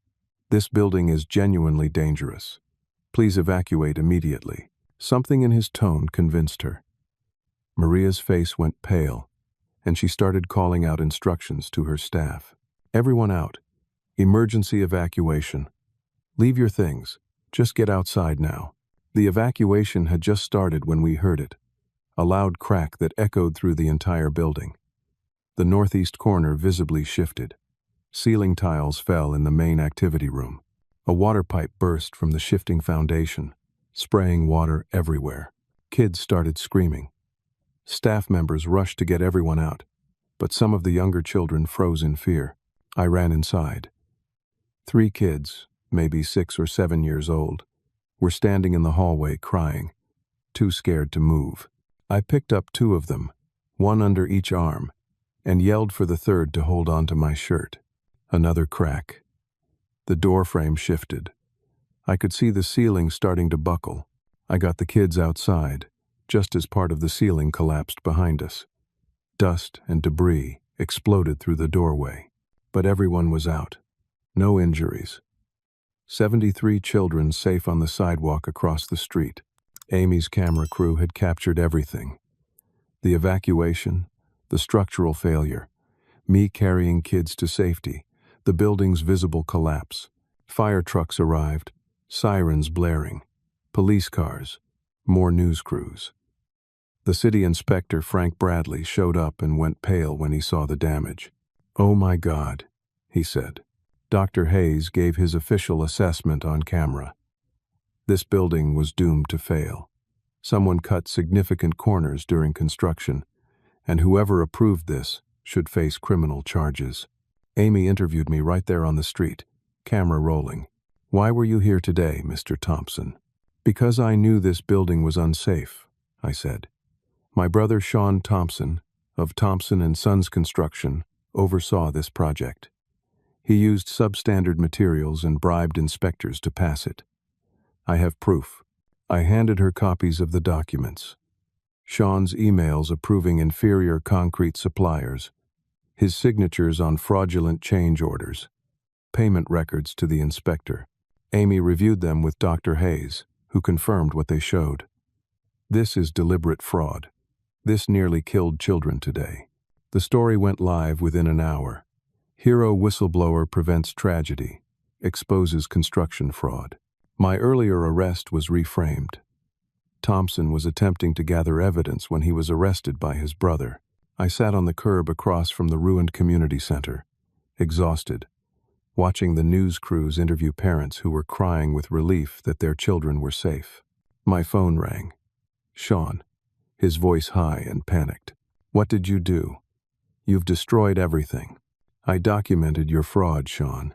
This building is genuinely dangerous. Please evacuate immediately." Something in his tone convinced her. Maria's face went pale, and she started calling out instructions to her staff. "Everyone out. Emergency evacuation. Leave your things. Just get outside now." The evacuation had just started when we heard it, a loud crack that echoed through the entire building. The northeast corner visibly shifted. Ceiling tiles fell in the main activity room. A water pipe burst from the shifting foundation, spraying water everywhere. Kids started screaming. Staff members rushed to get everyone out, but some of the younger children froze in fear. I ran inside. 3 kids, maybe 6 or 7 years old, were standing in the hallway crying, too scared to move. I picked up 2 of them, one under each arm, and yelled for the third to hold on to my shirt. Another crack. The door frame shifted. I could see the ceiling starting to buckle. I got the kids outside, just as part of the ceiling collapsed behind us. Dust and debris exploded through the doorway, but everyone was out. No injuries. 73 children safe on the sidewalk across the street. Amy's camera crew had captured everything. The evacuation, the structural failure, me carrying kids to safety, the building's visible collapse. Fire trucks arrived, sirens blaring, police cars, more news crews. The city inspector, Frank Bradley, showed up and went pale when he saw the damage. "Oh my God," he said. Dr. Hayes gave his official assessment on camera. This building was doomed to fail. Someone cut significant corners during construction, and whoever approved this should face criminal charges. Amy interviewed me right there on the street, camera rolling. "Why were you here today, Mr. Thompson?" "Because I knew this building was unsafe," I said. "My brother Sean Thompson, of Thompson & Sons Construction, oversaw this project. He used substandard materials and bribed inspectors to pass it. I have proof." I handed her copies of the documents. Sean's emails approving inferior concrete suppliers, his signatures on fraudulent change orders, payment records to the inspector. Amy reviewed them with Dr. Hayes, who confirmed what they showed. "This is deliberate fraud. This nearly killed children today." The story went live within an hour. Hero whistleblower prevents tragedy, exposes construction fraud. My earlier arrest was reframed. Thompson was attempting to gather evidence when he was arrested by his brother. I sat on the curb across from the ruined community center, exhausted, watching the news crews interview parents who were crying with relief that their children were safe. My phone rang. Sean, his voice high and panicked. "What did you do? You've destroyed everything." "I documented your fraud, Sean.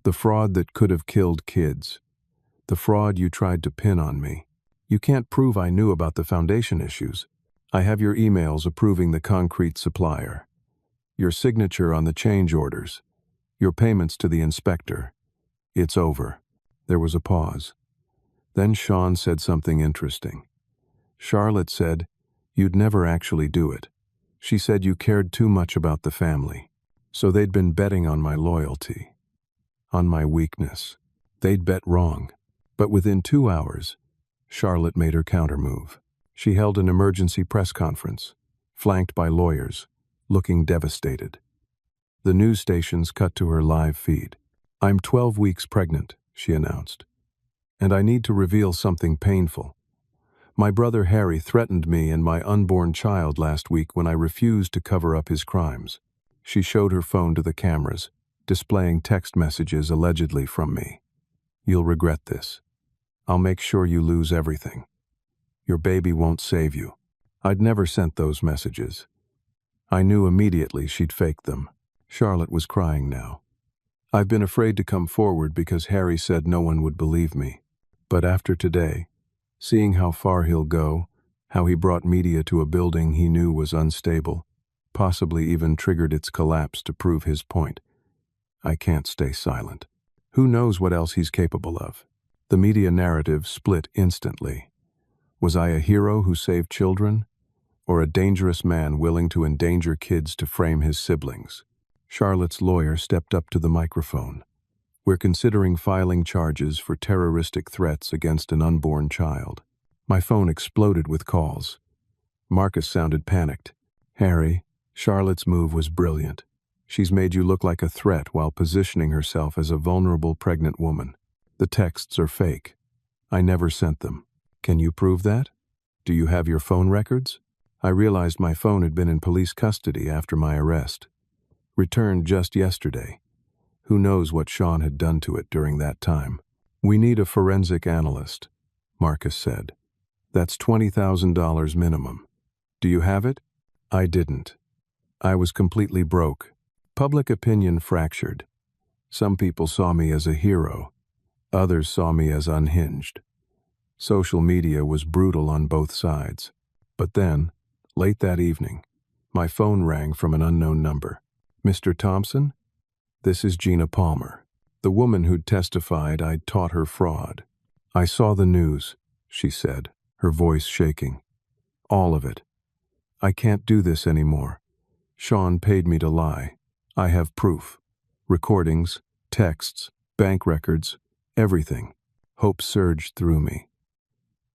The fraud that could have killed kids. The fraud you tried to pin on me. You can't prove I knew about the foundation issues. I have your emails approving the concrete supplier, your signature on the change orders, your payments to the inspector. It's over." There was a pause. Then Sean said something interesting. "Charlotte said you'd never actually do it. She said you cared too much about the family. So they'd been betting on my loyalty, on my weakness. They'd bet wrong. But within 2 hours, Charlotte made her countermove. She held an emergency press conference, flanked by lawyers, looking devastated. The news stations cut to her live feed. "I'm 12 weeks pregnant," she announced. "And I need to reveal something painful. My brother Harry threatened me and my unborn child last week when I refused to cover up his crimes. She showed her phone to the cameras, displaying text messages allegedly from me. You'll regret this. I'll make sure you lose everything. Your baby won't save you. I'd never sent those messages. I knew immediately she'd faked them. Charlotte was crying now. I've been afraid to come forward because Harry said no one would believe me. But after today, seeing how far he'll go, how he brought media to a building he knew was unstable, possibly even triggered its collapse to prove his point, I can't stay silent. Who knows what else he's capable of? The media narrative split instantly. Was I a hero who saved children, or a dangerous man willing to endanger kids to frame his siblings? Charlotte's lawyer stepped up to the microphone. We're considering filing charges for terroristic threats against an unborn child. My phone exploded with calls. Marcus sounded panicked. Harry, Charlotte's move was brilliant. She's made you look like a threat while positioning herself as a vulnerable pregnant woman. The texts are fake. I never sent them. Can you prove that? Do you have your phone records? I realized my phone had been in police custody after my arrest. Returned just yesterday. Who knows what Sean had done to it during that time? We need a forensic analyst, Marcus said. That's $20,000 minimum. Do you have it? I didn't. I was completely broke. Public opinion fractured. Some people saw me as a hero. Others saw me as unhinged. Social media was brutal on both sides. But then, late that evening, my phone rang from an unknown number. Mr. Thompson? This is Gina Palmer, the woman who'd testified I'd taught her fraud. I saw the news, she said, her voice shaking. All of it. I can't do this anymore. Sean paid me to lie. I have proof. Recordings, texts, bank records, everything. Hope surged through me.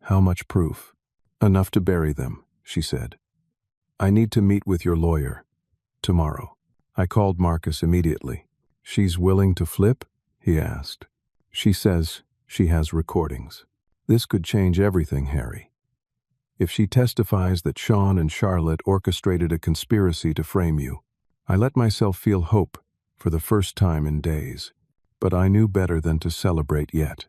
How much proof? Enough to bury them, she said. I need to meet with your lawyer. Tomorrow. I called Marcus immediately. She's willing to flip? He asked. She says she has recordings. This could change everything, Harry. If she testifies that Sean and Charlotte orchestrated a conspiracy to frame you, I let myself feel hope for the first time in days. But I knew better than to celebrate yet.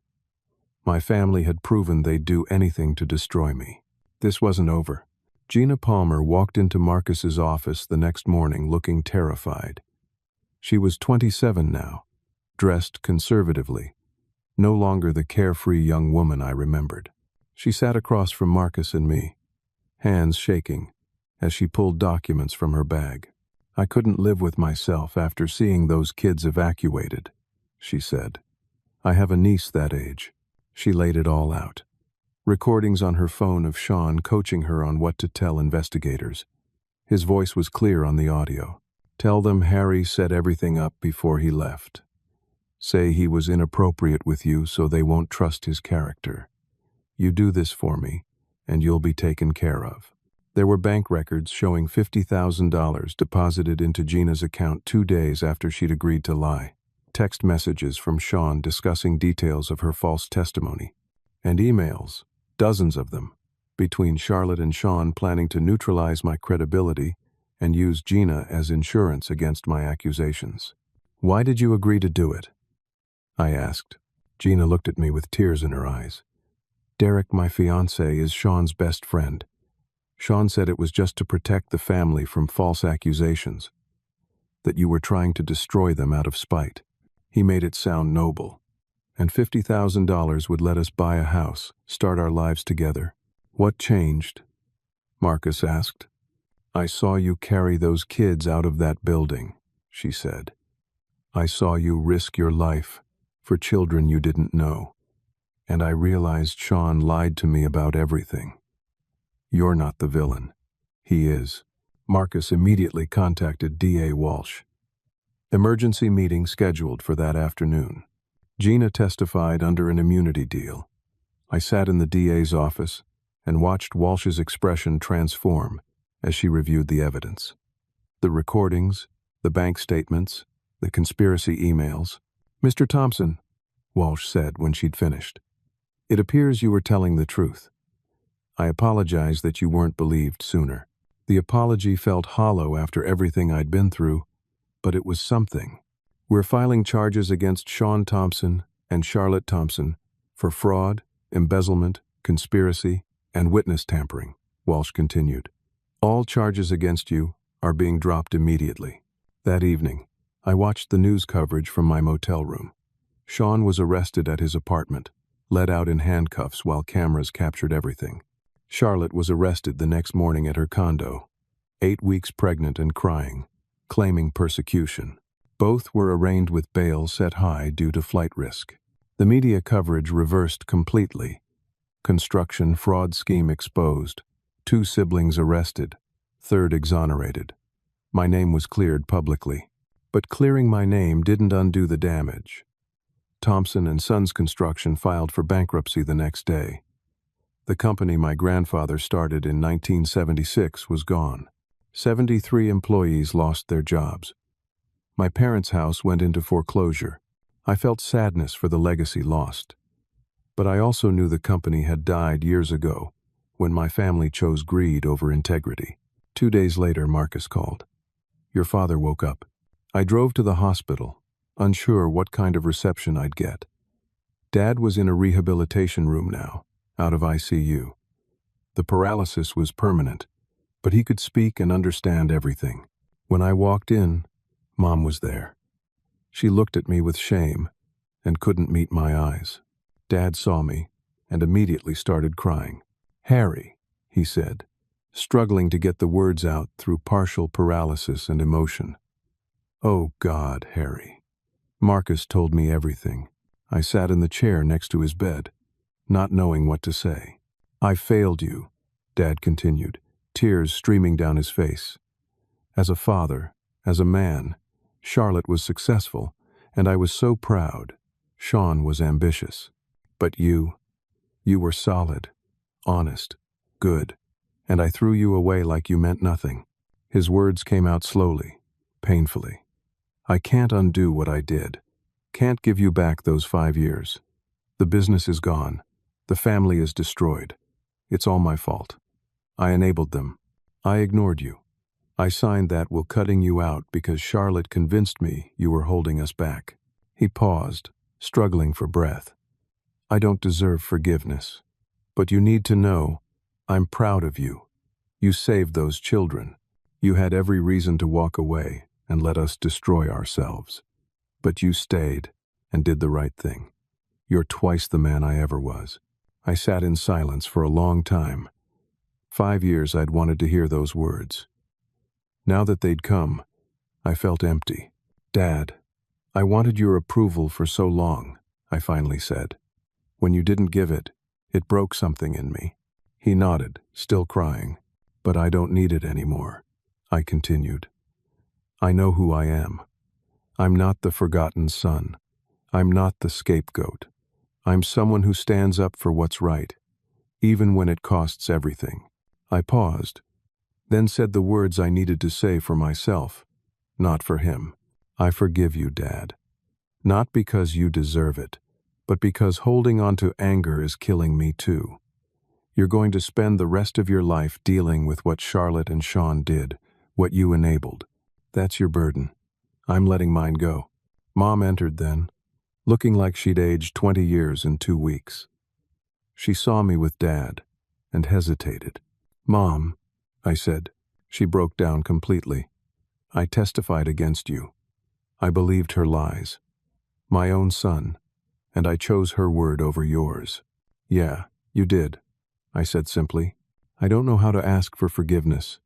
My family had proven they'd do anything to destroy me. This wasn't over. Gina Palmer walked into Marcus's office the next morning looking terrified. She was 27 now, dressed conservatively, no longer the carefree young woman I remembered. She sat across from Marcus and me, hands shaking, as she pulled documents from her bag. I couldn't live with myself after seeing those kids evacuated, she said. I have a niece that age. She laid it all out. Recordings on her phone of Sean coaching her on what to tell investigators. His voice was clear on the audio. Tell them Harry set everything up before he left. Say he was inappropriate with you so they won't trust his character. You do this for me, and you'll be taken care of. There were bank records showing $50,000 deposited into Gina's account 2 days after she'd agreed to lie. Text messages from Sean discussing details of her false testimony. And emails, dozens of them, between Charlotte and Sean planning to neutralize my credibility and use Gina as insurance against my accusations. Why did you agree to do it? I asked. Gina looked at me with tears in her eyes. Derek, my fiancé, is Sean's best friend. Sean said it was just to protect the family from false accusations, that you were trying to destroy them out of spite. He made it sound noble. And $50,000 would let us buy a house, start our lives together. What changed? Marcus asked. I saw you carry those kids out of that building, she said. I saw you risk your life for children you didn't know. And I realized Sean lied to me about everything. You're not the villain. He is. Marcus immediately contacted D.A. Walsh. Emergency meeting scheduled for that afternoon. Gina testified under an immunity deal. I sat in the DA's office and watched Walsh's expression transform as she reviewed the evidence. The recordings, the bank statements, the conspiracy emails. Mr. Thompson, Walsh said when she'd finished, it appears you were telling the truth. I apologize that you weren't believed sooner. The apology felt hollow after everything I'd been through, but it was something. We're filing charges against Sean Thompson and Charlotte Thompson for fraud, embezzlement, conspiracy, and witness tampering, Walsh continued. All charges against you are being dropped immediately. That evening, I watched the news coverage from my motel room. Sean was arrested at his apartment, led out in handcuffs while cameras captured everything. Charlotte was arrested the next morning at her condo, 8 weeks pregnant and crying, claiming persecution. Both were arraigned with bail set high due to flight risk. The media coverage reversed completely. Construction fraud scheme exposed. 2 siblings arrested. 3rd exonerated. My name was cleared publicly. But clearing my name didn't undo the damage. Thompson and Sons Construction filed for bankruptcy the next day. The company my grandfather started in 1976 was gone. 73 employees lost their jobs. My parents' house went into foreclosure. I felt sadness for the legacy lost. But I also knew the company had died years ago, when my family chose greed over integrity. 2 days later, Marcus called. Your father woke up. I drove to the hospital, unsure what kind of reception I'd get. Dad was in a rehabilitation room now, out of ICU. The paralysis was permanent, but he could speak and understand everything. When I walked in, Mom was there. She looked at me with shame and couldn't meet my eyes. Dad saw me and immediately started crying. Harry, he said, struggling to get the words out through partial paralysis and emotion. Oh God, Harry. Marcus told me everything. I sat in the chair next to his bed, not knowing what to say. I failed you, Dad continued, tears streaming down his face. As a father, as a man, Charlotte was successful, and I was so proud. Sean was ambitious. But you were solid, honest, good, and I threw you away like you meant nothing. His words came out slowly, painfully. I can't undo what I did. Can't give you back those 5 years. The business is gone. The family is destroyed. It's all my fault. I enabled them. I ignored you. I signed that will cutting you out because Charlotte convinced me you were holding us back. He paused, struggling for breath. I don't deserve forgiveness. But you need to know, I'm proud of you. You saved those children. You had every reason to walk away and let us destroy ourselves. But you stayed and did the right thing. You're twice the man I ever was. I sat in silence for a long time. 5 years I'd wanted to hear those words. Now that they'd come, I felt empty. Dad, I wanted your approval for so long, I finally said. When you didn't give it, it broke something in me. He nodded, still crying. But I don't need it anymore, I continued. I know who I am. I'm not the forgotten son. I'm not the scapegoat. I'm someone who stands up for what's right, even when it costs everything. I paused, then said the words I needed to say for myself, not for him. I forgive you, Dad. Not because you deserve it, but because holding on to anger is killing me too. You're going to spend the rest of your life dealing with what Charlotte and Sean did, what you enabled. That's your burden. I'm letting mine go. Mom entered then, looking like she'd aged 20 years in 2 weeks. She saw me with Dad and hesitated. Mom, I said. She broke down completely. I testified against you. I believed her lies. My own son, and I chose her word over yours. Yeah, you did, I said simply. I don't know how to ask for forgiveness.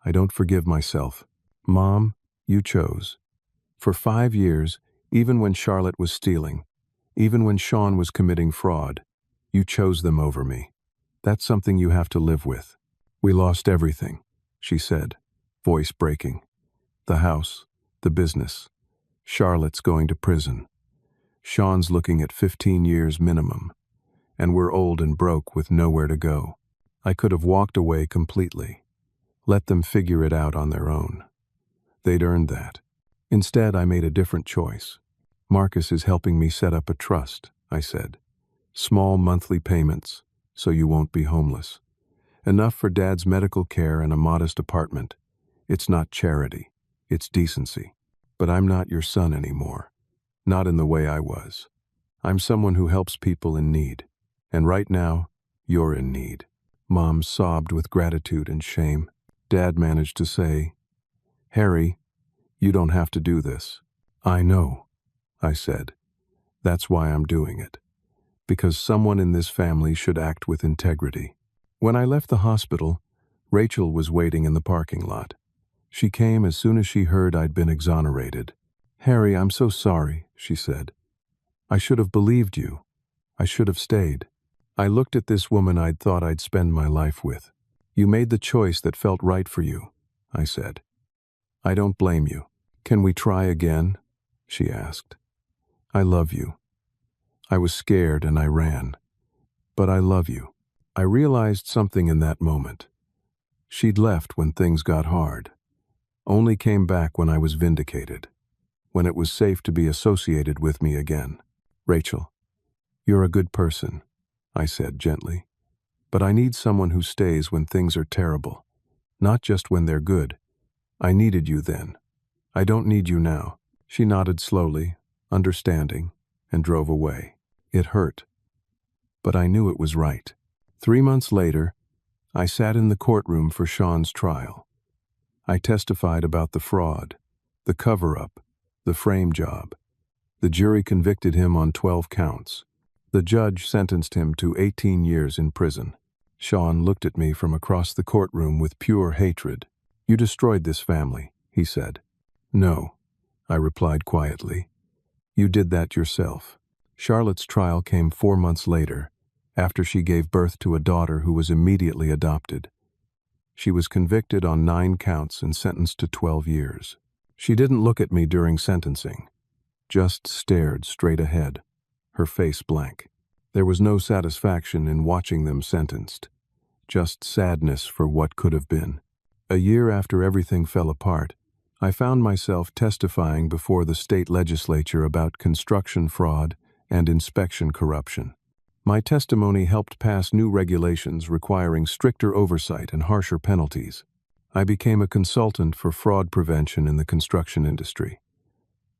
I don't forgive myself. Mom, you chose. For 5 years, even when Charlotte was stealing, even when Sean was committing fraud, you chose them over me. That's something you have to live with. We lost everything, she said, voice breaking. The house, the business. Charlotte's going to prison. Sean's looking at 15 years minimum. And we're old and broke with nowhere to go. I could have walked away completely. Let them figure it out on their own. They'd earned that. Instead, I made a different choice. Marcus is helping me set up a trust, I said. Small monthly payments, so you won't be homeless. Enough for Dad's medical care and a modest apartment. It's not charity. It's decency. But I'm not your son anymore. Not in the way I was. I'm someone who helps people in need. And right now, you're in need." Mom sobbed with gratitude and shame. Dad managed to say, "Harry, you don't have to do this." "I know," I said. "That's why I'm doing it. Because someone in this family should act with integrity." When I left the hospital, Rachel was waiting in the parking lot. She came as soon as she heard I'd been exonerated. "Harry, I'm so sorry," she said. "I should have believed you. I should have stayed." I looked at this woman I'd thought I'd spend my life with. "You made the choice that felt right for you," I said. "I don't blame you." "Can we try again?" she asked. "I love you. I was scared and I ran. But I love you." I realized something in that moment. She'd left when things got hard. Only came back when I was vindicated. When it was safe to be associated with me again. "Rachel, you're a good person," I said gently. "But I need someone who stays when things are terrible. Not just when they're good. I needed you then. I don't need you now." She nodded slowly, understanding, and drove away. It hurt. But I knew it was right. 3 months later, I sat in the courtroom for Sean's trial. I testified about the fraud, the cover-up, the frame job. The jury convicted him on 12 counts. The judge sentenced him to 18 years in prison. Sean looked at me from across the courtroom with pure hatred. "You destroyed this family," he said. "No," I replied quietly. "You did that yourself." Charlotte's trial came 4 months later, after she gave birth to a daughter who was immediately adopted. She was convicted on 9 counts and sentenced to 12 years. She didn't look at me during sentencing, just stared straight ahead, her face blank. There was no satisfaction in watching them sentenced, just sadness for what could have been. A year after everything fell apart, I found myself testifying before the state legislature about construction fraud and inspection corruption. My testimony helped pass new regulations requiring stricter oversight and harsher penalties. I became a consultant for fraud prevention in the construction industry.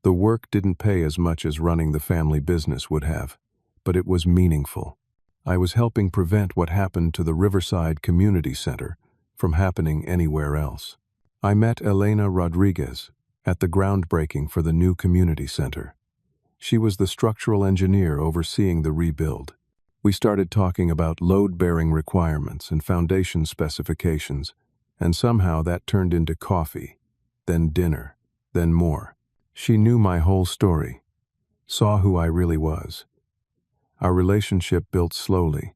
The work didn't pay as much as running the family business would have, but it was meaningful. I was helping prevent what happened to the Riverside Community Center from happening anywhere else. I met Elena Rodriguez at the groundbreaking for the new community center. She was the structural engineer overseeing the rebuild. We started talking about load-bearing requirements and foundation specifications, and somehow that turned into coffee, then dinner, then more. She knew my whole story, saw who I really was. Our relationship built slowly,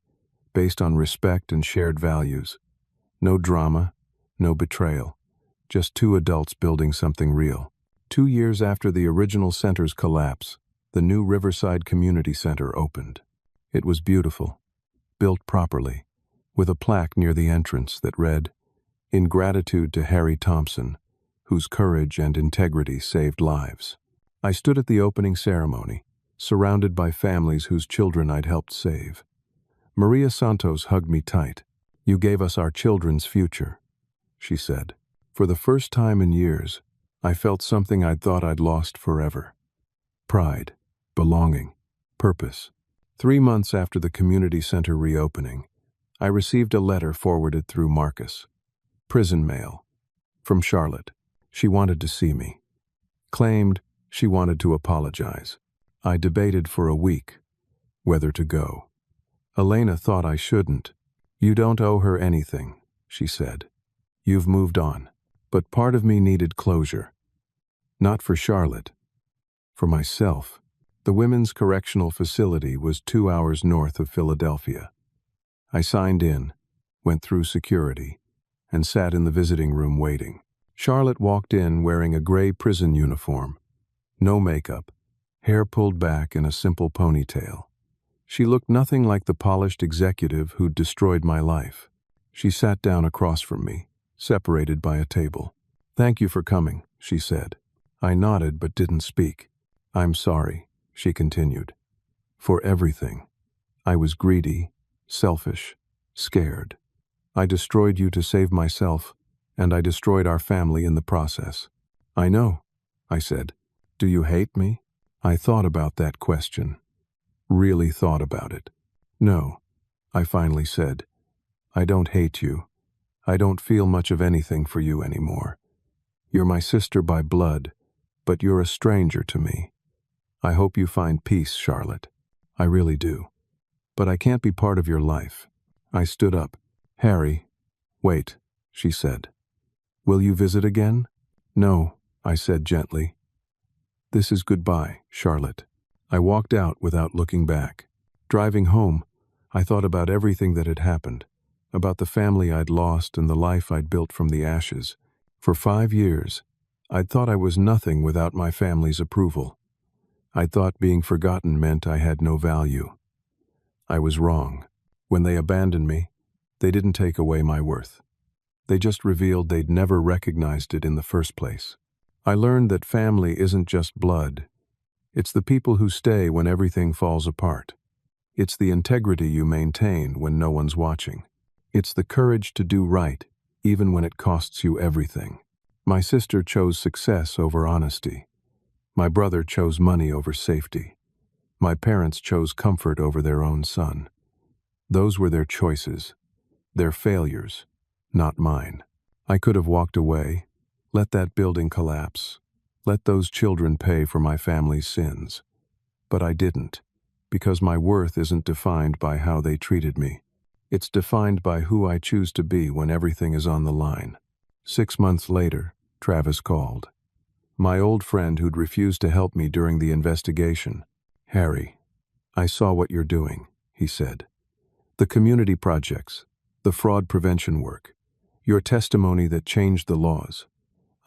based on respect and shared values. No drama, no betrayal, just 2 adults building something real. 2 years after the original center's collapse, the new Riverside Community Center opened. It was beautiful, built properly, with a plaque near the entrance that read, "In gratitude to Harry Thompson, whose courage and integrity saved lives." I stood at the opening ceremony, surrounded by families whose children I'd helped save. Maria Santos hugged me tight. "You gave us our children's future," she said. For the first time in years, I felt something I'd thought I'd lost forever. Pride, belonging, purpose. 3 months after the community center reopening, I received a letter forwarded through Marcus. Prison mail. From Charlotte. She wanted to see me. Claimed she wanted to apologize. I debated for a week whether to go. Elena thought I shouldn't. "You don't owe her anything," she said. "You've moved on." But part of me needed closure. Not for Charlotte. For myself. The women's correctional facility was 2 hours north of Philadelphia. I signed in, went through security, and sat in the visiting room waiting. Charlotte walked in wearing a gray prison uniform. No makeup, hair pulled back in a simple ponytail. She looked nothing like the polished executive who'd destroyed my life. She sat down across from me, separated by a table. "Thank you for coming," she said. I nodded but didn't speak. "I'm sorry," she continued. "For everything. I was greedy, selfish, scared. I destroyed you to save myself, and I destroyed our family in the process." "I know," I said. "Do you hate me?" I thought about that question. Really thought about it. "No," I finally said. "I don't hate you. I don't feel much of anything for you anymore. You're my sister by blood, but you're a stranger to me. I hope you find peace, Charlotte. I really do. But I can't be part of your life." I stood up. "Harry, wait," she said. "Will you visit again?" "No," I said gently. "This is goodbye, Charlotte." I walked out without looking back. Driving home, I thought about everything that had happened, about the family I'd lost and the life I'd built from the ashes. For 5 years, I'd thought I was nothing without my family's approval. I'd thought being forgotten meant I had no value. I was wrong. When they abandoned me, they didn't take away my worth. They just revealed they'd never recognized it in the first place. I learned that family isn't just blood. It's the people who stay when everything falls apart. It's the integrity you maintain when no one's watching. It's the courage to do right, even when it costs you everything. My sister chose success over honesty. My brother chose money over safety. My parents chose comfort over their own son. Those were their choices, their failures, not mine. I could have walked away, let that building collapse, let those children pay for my family's sins. But I didn't, because my worth isn't defined by how they treated me. It's defined by who I choose to be when everything is on the line. 6 months later, Travis called. My old friend who'd refused to help me during the investigation. "Harry, I saw what you're doing," he said. "The community projects, the fraud prevention work, your testimony that changed the laws.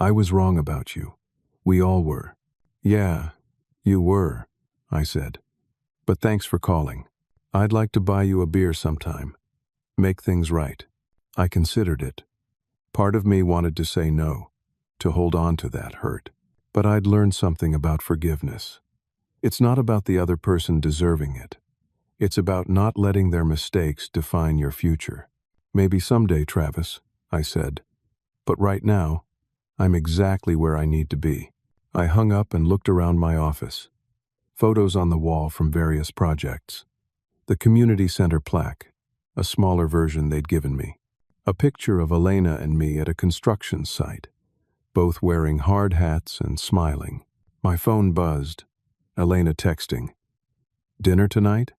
I was wrong about you. We all were." "Yeah, you were," I said. "But thanks for calling. I'd like to buy you a beer sometime. Make things right." I considered it. Part of me wanted to say no, to hold on to that hurt. But I'd learned something about forgiveness. It's not about the other person deserving it. It's about not letting their mistakes define your future. "Maybe someday, Travis," I said. "But right now, I'm exactly where I need to be." I hung up and looked around my office. Photos on the wall from various projects. The community center plaque, a smaller version they'd given me. A picture of Elena and me at a construction site, both wearing hard hats and smiling. My phone buzzed. Elena texting. "Dinner tonight?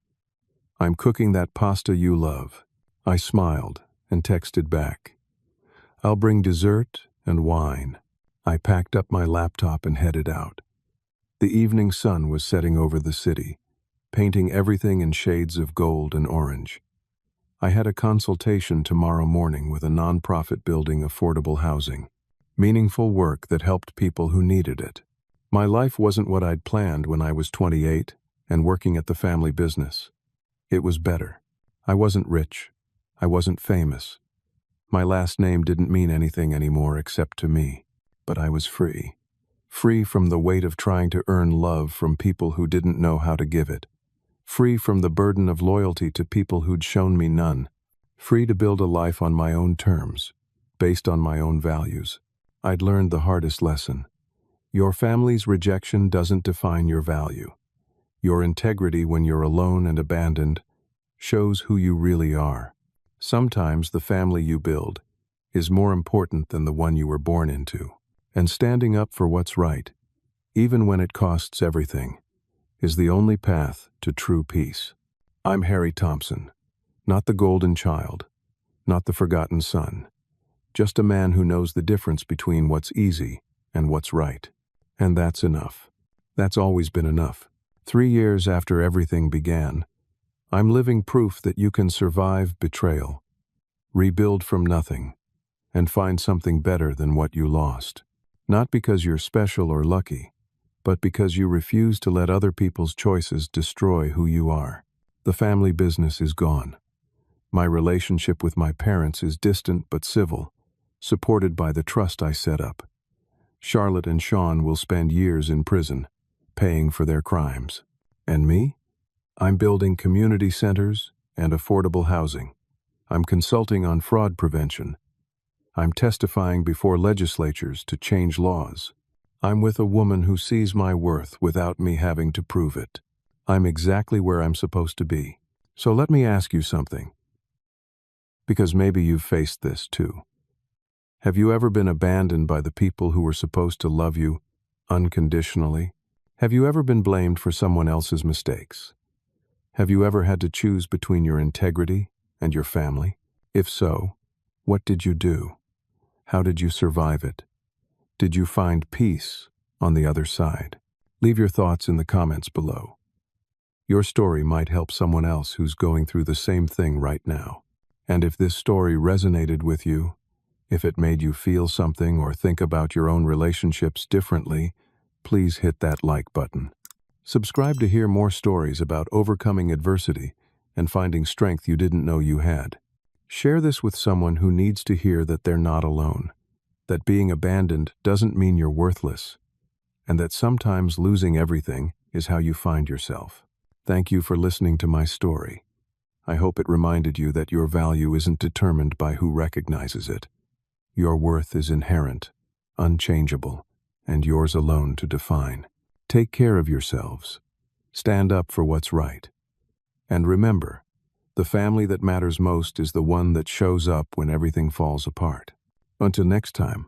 I'm cooking that pasta you love." I smiled and texted back. "I'll bring dessert and wine." I packed up my laptop and headed out. The evening sun was setting over the city, painting everything in shades of gold and orange. I had a consultation tomorrow morning with a nonprofit building affordable housing. Meaningful work that helped people who needed it. My life wasn't what I'd planned when I was 28 and working at the family business. It was better. I wasn't rich. I wasn't famous. My last name didn't mean anything anymore except to me. But I was free. Free from the weight of trying to earn love from people who didn't know how to give it. Free from the burden of loyalty to people who'd shown me none. Free to build a life on my own terms, based on my own values. I'd learned the hardest lesson. Your family's rejection doesn't define your value. Your integrity when you're alone and abandoned shows who you really are. Sometimes the family you build is more important than the one you were born into. And standing up for what's right, even when it costs everything, is the only path to true peace. I'm Harry Thompson, not the golden child, not the forgotten son, just a man who knows the difference between what's easy and what's right. And that's enough. That's always been enough. 3 years after everything began, I'm living proof that you can survive betrayal, rebuild from nothing, and find something better than what you lost. Not because you're special or lucky, but because you refuse to let other people's choices destroy who you are. The family business is gone. My relationship with my parents is distant but civil, supported by the trust I set up. Charlotte and Sean will spend years in prison, paying for their crimes. And me? I'm building community centers and affordable housing. I'm consulting on fraud prevention. I'm testifying before legislatures to change laws. I'm with a woman who sees my worth without me having to prove it. I'm exactly where I'm supposed to be. So let me ask you something, because maybe you've faced this too. Have you ever been abandoned by the people who were supposed to love you unconditionally? Have you ever been blamed for someone else's mistakes? Have you ever had to choose between your integrity and your family? If so, what did you do? How did you survive it? Did you find peace on the other side? Leave your thoughts in the comments below. Your story might help someone else who's going through the same thing right now. And if this story resonated with you, if it made you feel something or think about your own relationships differently, please hit that like button. Subscribe to hear more stories about overcoming adversity and finding strength you didn't know you had. Share this with someone who needs to hear that they're not alone, that being abandoned doesn't mean you're worthless, and that sometimes losing everything is how you find yourself. Thank you for listening to my story. I hope it reminded you that your value isn't determined by who recognizes it. Your worth is inherent, unchangeable, and yours alone to define. Take care of yourselves. Stand up for what's right. And remember, the family that matters most is the one that shows up when everything falls apart. Until next time,